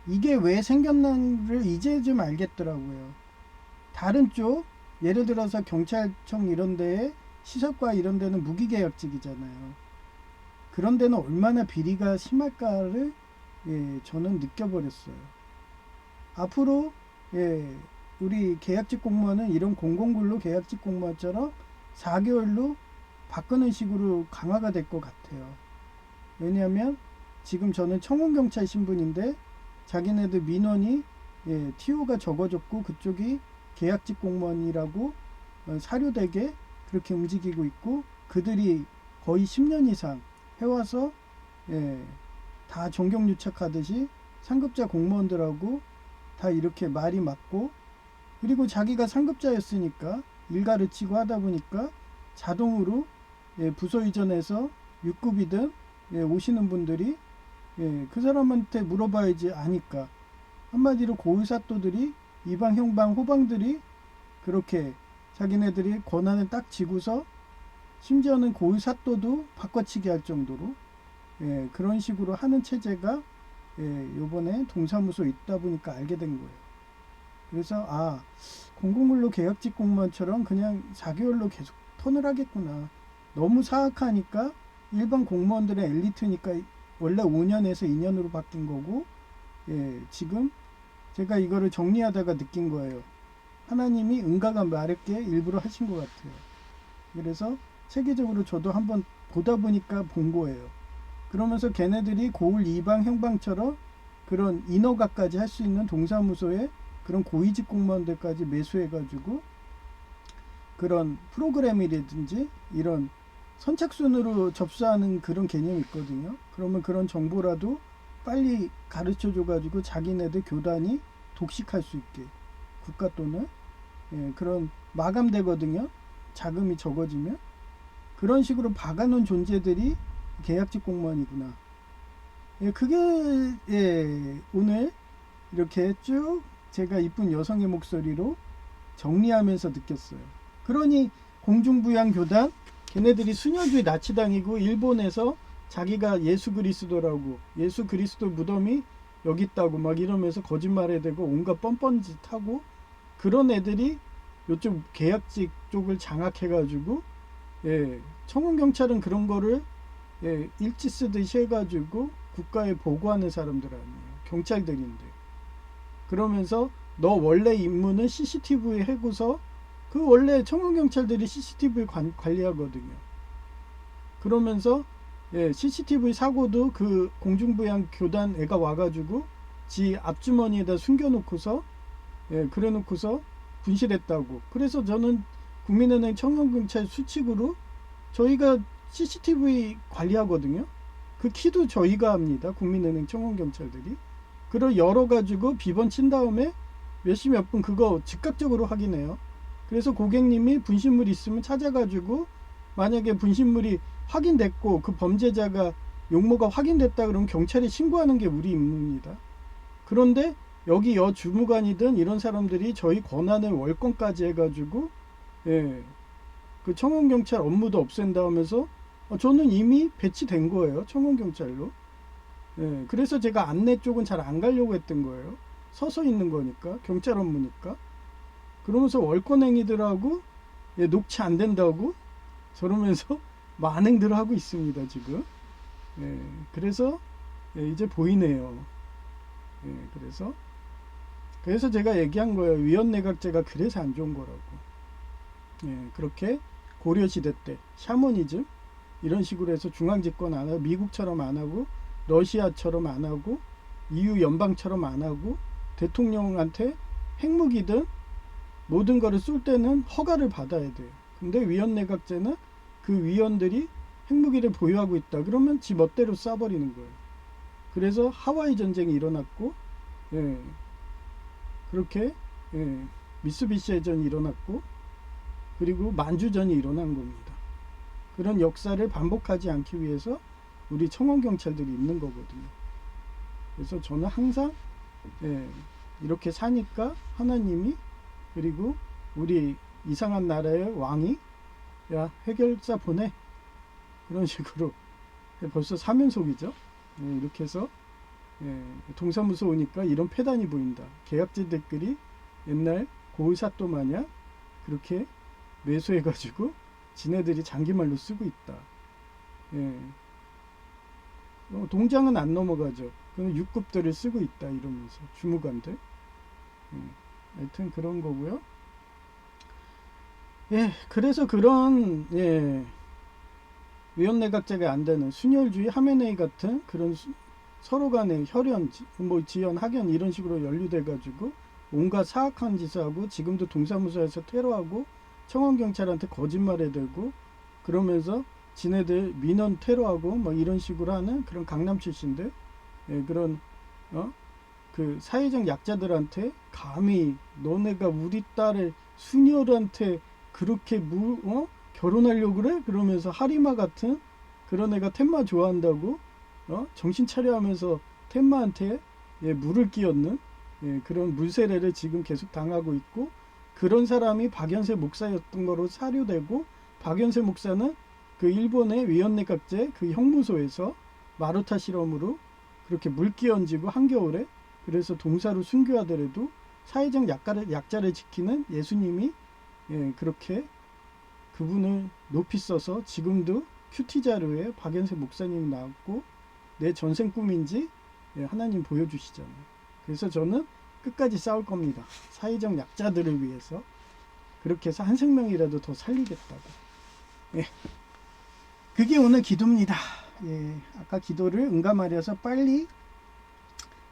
[SPEAKER 2] 이게 왜 생겼는지를 이제 좀 알겠더라고요. 다른 쪽 예를 들어서 경찰청 이런 데에 시설과 이런 데는 무기계약직이잖아요. 그런 데는 얼마나 비리가 심할까를 저는 느껴버렸어요. 앞으로 우리 계약직 공무원은 이런 공공근로 계약직 공무원처럼 4개월로 바꾸는 식으로 강화가 될 것 같아요. 왜냐하면 지금 저는 청원경찰 신분인데 자기네들 민원이 TO가 적어졌고 그쪽이 계약직 공무원이라고 사료되게 그렇게 움직이고 있고 그들이 거의 10년 이상 해와서 다 존경유착하듯이 상급자 공무원들하고 다 이렇게 말이 맞고 그리고 자기가 상급자였으니까 일 가르치고 하다 보니까 자동으로 부서 이전해서 6급이든 오시는 분들이 그 사람한테 물어봐야지 아니까 한마디로 고위사또들이 이방 형방 호방들이 그렇게 자기네들이 권한을 딱 쥐고서 심지어는 고위사또도 바꿔치기 할 정도로 그런 식으로 하는 체제가 요번에 동사무소에 있다 보니까 알게 된 거예요. 그래서 공공근로 계약직 공무원처럼 그냥 4개월로 계속 턴을 하겠구나. 너무 사악하니까 일반 공무원들의 엘리트니까 원래 5년에서 2년으로 바뀐 거고 지금 제가 이거를 정리하다가 느낀 거예요. 하나님이 응가가 말했게 일부러 하신 것 같아요. 그래서 체계적으로 저도 한번 보다 보니까 본 거예요. 그러면서 걔네들이 고을 이방 형방처럼 그런 인허가까지 할 수 있는 동사무소에 그런 고위직 공무원들까지 매수해가지고 그런 프로그램이라든지 이런 선착순으로 접수하는 그런 개념이 있거든요. 그러면 그런 정보라도 빨리 가르쳐줘가지고 자기네들 교단이 독식할 수 있게 국가 돈을 그런 마감되거든요. 자금이 적어지면 그런 식으로 박아놓은 존재들이 계약직 공무원이구나. 그게 오늘 이렇게 쭉 제가 이쁜 여성의 목소리로 정리하면서 느꼈어요. 그러니 공중부양교단 걔네들이 수녀주의 나치당이고 일본에서 자기가 예수 그리스도라고 예수 그리스도 무덤이 여기 있다고 막 이러면서 거짓말해야 되고 온갖 뻔뻔짓 하고 그런 애들이 요쪽 계약직 쪽을 장악해가지고 청원경찰은 그런 거를 일지 쓰듯이 해가지고 국가에 보고하는 사람들 아니에요. 경찰들인데 그러면서 너 원래 임무는 CCTV에 해고서 그 원래 청원경찰들이 CCTV 관리하거든요. 그러면서 CCTV 사고도 그 공중부양 교단 애가 와가지고 지 앞주머니에다 숨겨놓고서 그래놓고서 분실했다고. 그래서 저는 국민은행 청원경찰 수칙으로 저희가 CCTV 관리하거든요. 그 키도 저희가 합니다. 국민은행 청원경찰들이. 그걸 열어가지고 비번 친 다음에 몇 시 몇 분 그거 즉각적으로 확인해요.
[SPEAKER 1] 그래서 고객님이 분신물 있으면 찾아가지고 만약에 분신물이 확인됐고 그 범죄자가 용모가 확인됐다 그러면 경찰에 신고하는 게 우리 임무입니다. 그런데 여기 주무관이든 이런 사람들이 저희 권한을 월권까지 해가지고 그 청원경찰 업무도 없앤다 하면서 저는 이미 배치된 거예요. 청원경찰로. 그래서 제가 안내 쪽은 잘 안 가려고 했던 거예요. 서서 있는 거니까 경찰 업무니까. 그러면서 월권행위들하고 녹취 안 된다고 저러면서 만행들을 하고 있습니다 지금. 그래서 이제 보이네요. 그래서 제가 얘기한 거예요. 위헌내각제가 그래서 안 좋은 거라고. 그렇게 고려시대 때 샤머니즘 이런 식으로 해서 중앙집권 안 하고 미국처럼 안 하고 러시아처럼 안 하고 EU 연방처럼 안 하고 대통령한테 핵무기든 모든 거를 쏠 때는 허가를 받아야 돼요. 근데 위헌내각제는 그 위원들이 핵무기를 보유하고 있다. 그러면 지 멋대로 쏴버리는 거예요. 그래서 하와이 전쟁이 일어났고, 그렇게 미쓰비시 해전이 일어났고, 그리고 만주전이 일어난 겁니다. 그런 역사를 반복하지 않기 위해서 우리 청원경찰들이 있는 거거든요. 그래서 저는 항상 이렇게 사니까 하나님이 그리고 우리 이상한 나라의 왕이 야 해결사 보내 그런 식으로 벌써 사면속이죠. 이렇게 해서 동사무소 오니까 이런 폐단이 보인다. 계약자들끼리 옛날 고의사또 마냥 그렇게 매수해가지고 지네들이 장기말로 쓰고 있다. 동장은 안 넘어가죠. 그는 6급들을 쓰고 있다 이러면서 주무관들. 하여튼 그런 거고요. 그래서 그런 위헌내각제가 안 되는 순혈주의 하메네이 같은 그런 서로 간의 혈연, 지연, 학연 이런 식으로 연루돼 가지고 온갖 사악한 짓을 하고 지금도 동사무소에서 테러하고 청원경찰한테 거짓말해 대고 그러면서 지네들 민원 테러하고 뭐 이런 식으로 하는 그런 강남 출신들 그런 그 사회적 약자들한테 감히 너네가 우리 딸을 수녀한테 그렇게 결혼하려고 그래? 그러면서 하리마 같은 그런 애가 텐마 좋아한다고 정신 차려 하면서 텐마한테 물을 끼얹는 그런 물세례를 지금 계속 당하고 있고 그런 사람이 박연세 목사였던 거로 사료되고 박연세 목사는 그 일본의 위헌내각제 그 형무소에서 마루타 실험으로 그렇게 물 끼얹고 한겨울에 그래서 동사로 순교하더라도 사회적 약자를 지키는 예수님이 그렇게 그분을 높이 써서 지금도 큐티자루에 박연세 목사님이 나왔고 내 전생 꿈인지 하나님 보여주시잖아요. 그래서 저는 끝까지 싸울 겁니다. 사회적 약자들을 위해서 그렇게 해서 한 생명이라도 더 살리겠다고. 그게 오늘 기도입니다. 아까 기도를 응감하려서 빨리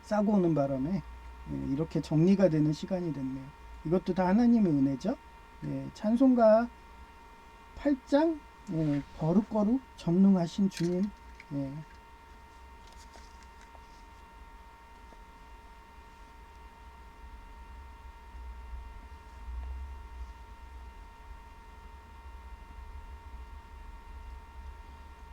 [SPEAKER 1] 싸고 오는 바람에 이렇게 정리가 되는 시간이 됐네요. 이것도 다 하나님의 은혜죠. 찬송가 8장 거룩거룩 전능하신 주님.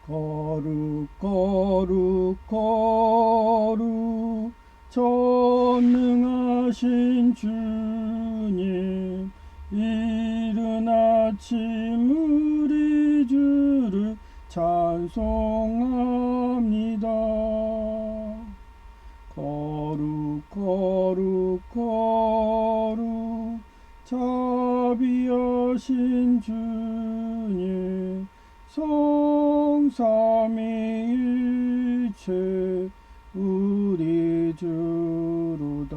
[SPEAKER 1] 거룩 거룩 거룩 전능하신 주님 이른 아침 우리 주를 찬송합니다. 거룩 거룩 거룩 자비하신 주님 성삼위일체 우리 주로다.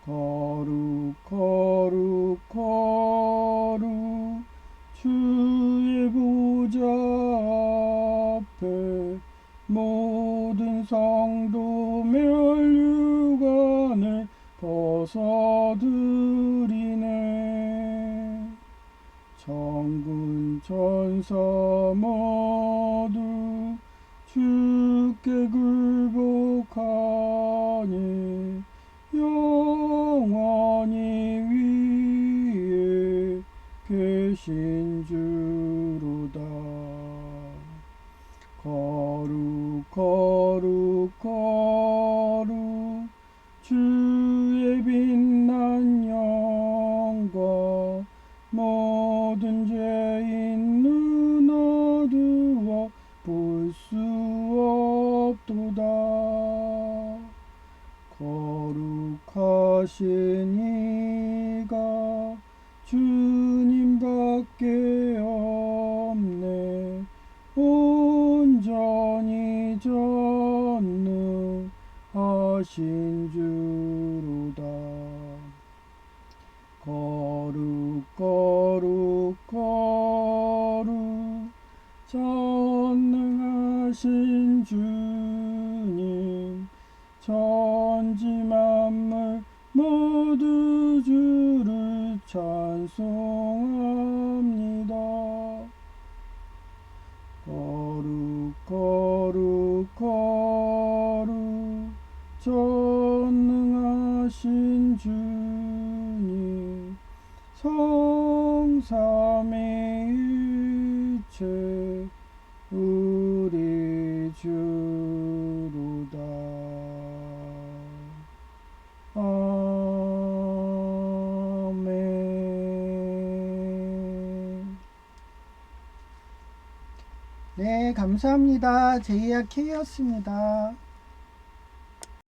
[SPEAKER 1] 거룩 거룩 거룩 주의 보좌 앞에 모든 성도 멸류관을 벗어드리네. 천군 천사 모두 주께 굴복하니 영원히
[SPEAKER 2] 계신 주로다. 거룩 거룩 거룩 주의 빛난 영광 모든 죄인 눈 어두워 볼 수 없도다. 거룩하신 이가 주님밖에 없네. 온전히 전능하신 주로다. 거룩 거룩 거룩 전능하신 주님 천지 만물 모두 주를 찬송합니다. 거룩 거룩 거룩 전능하신 주님 성삼위일체 우리 주로다. 아멘. 네, 감사합니다. 제이야 K였습니다.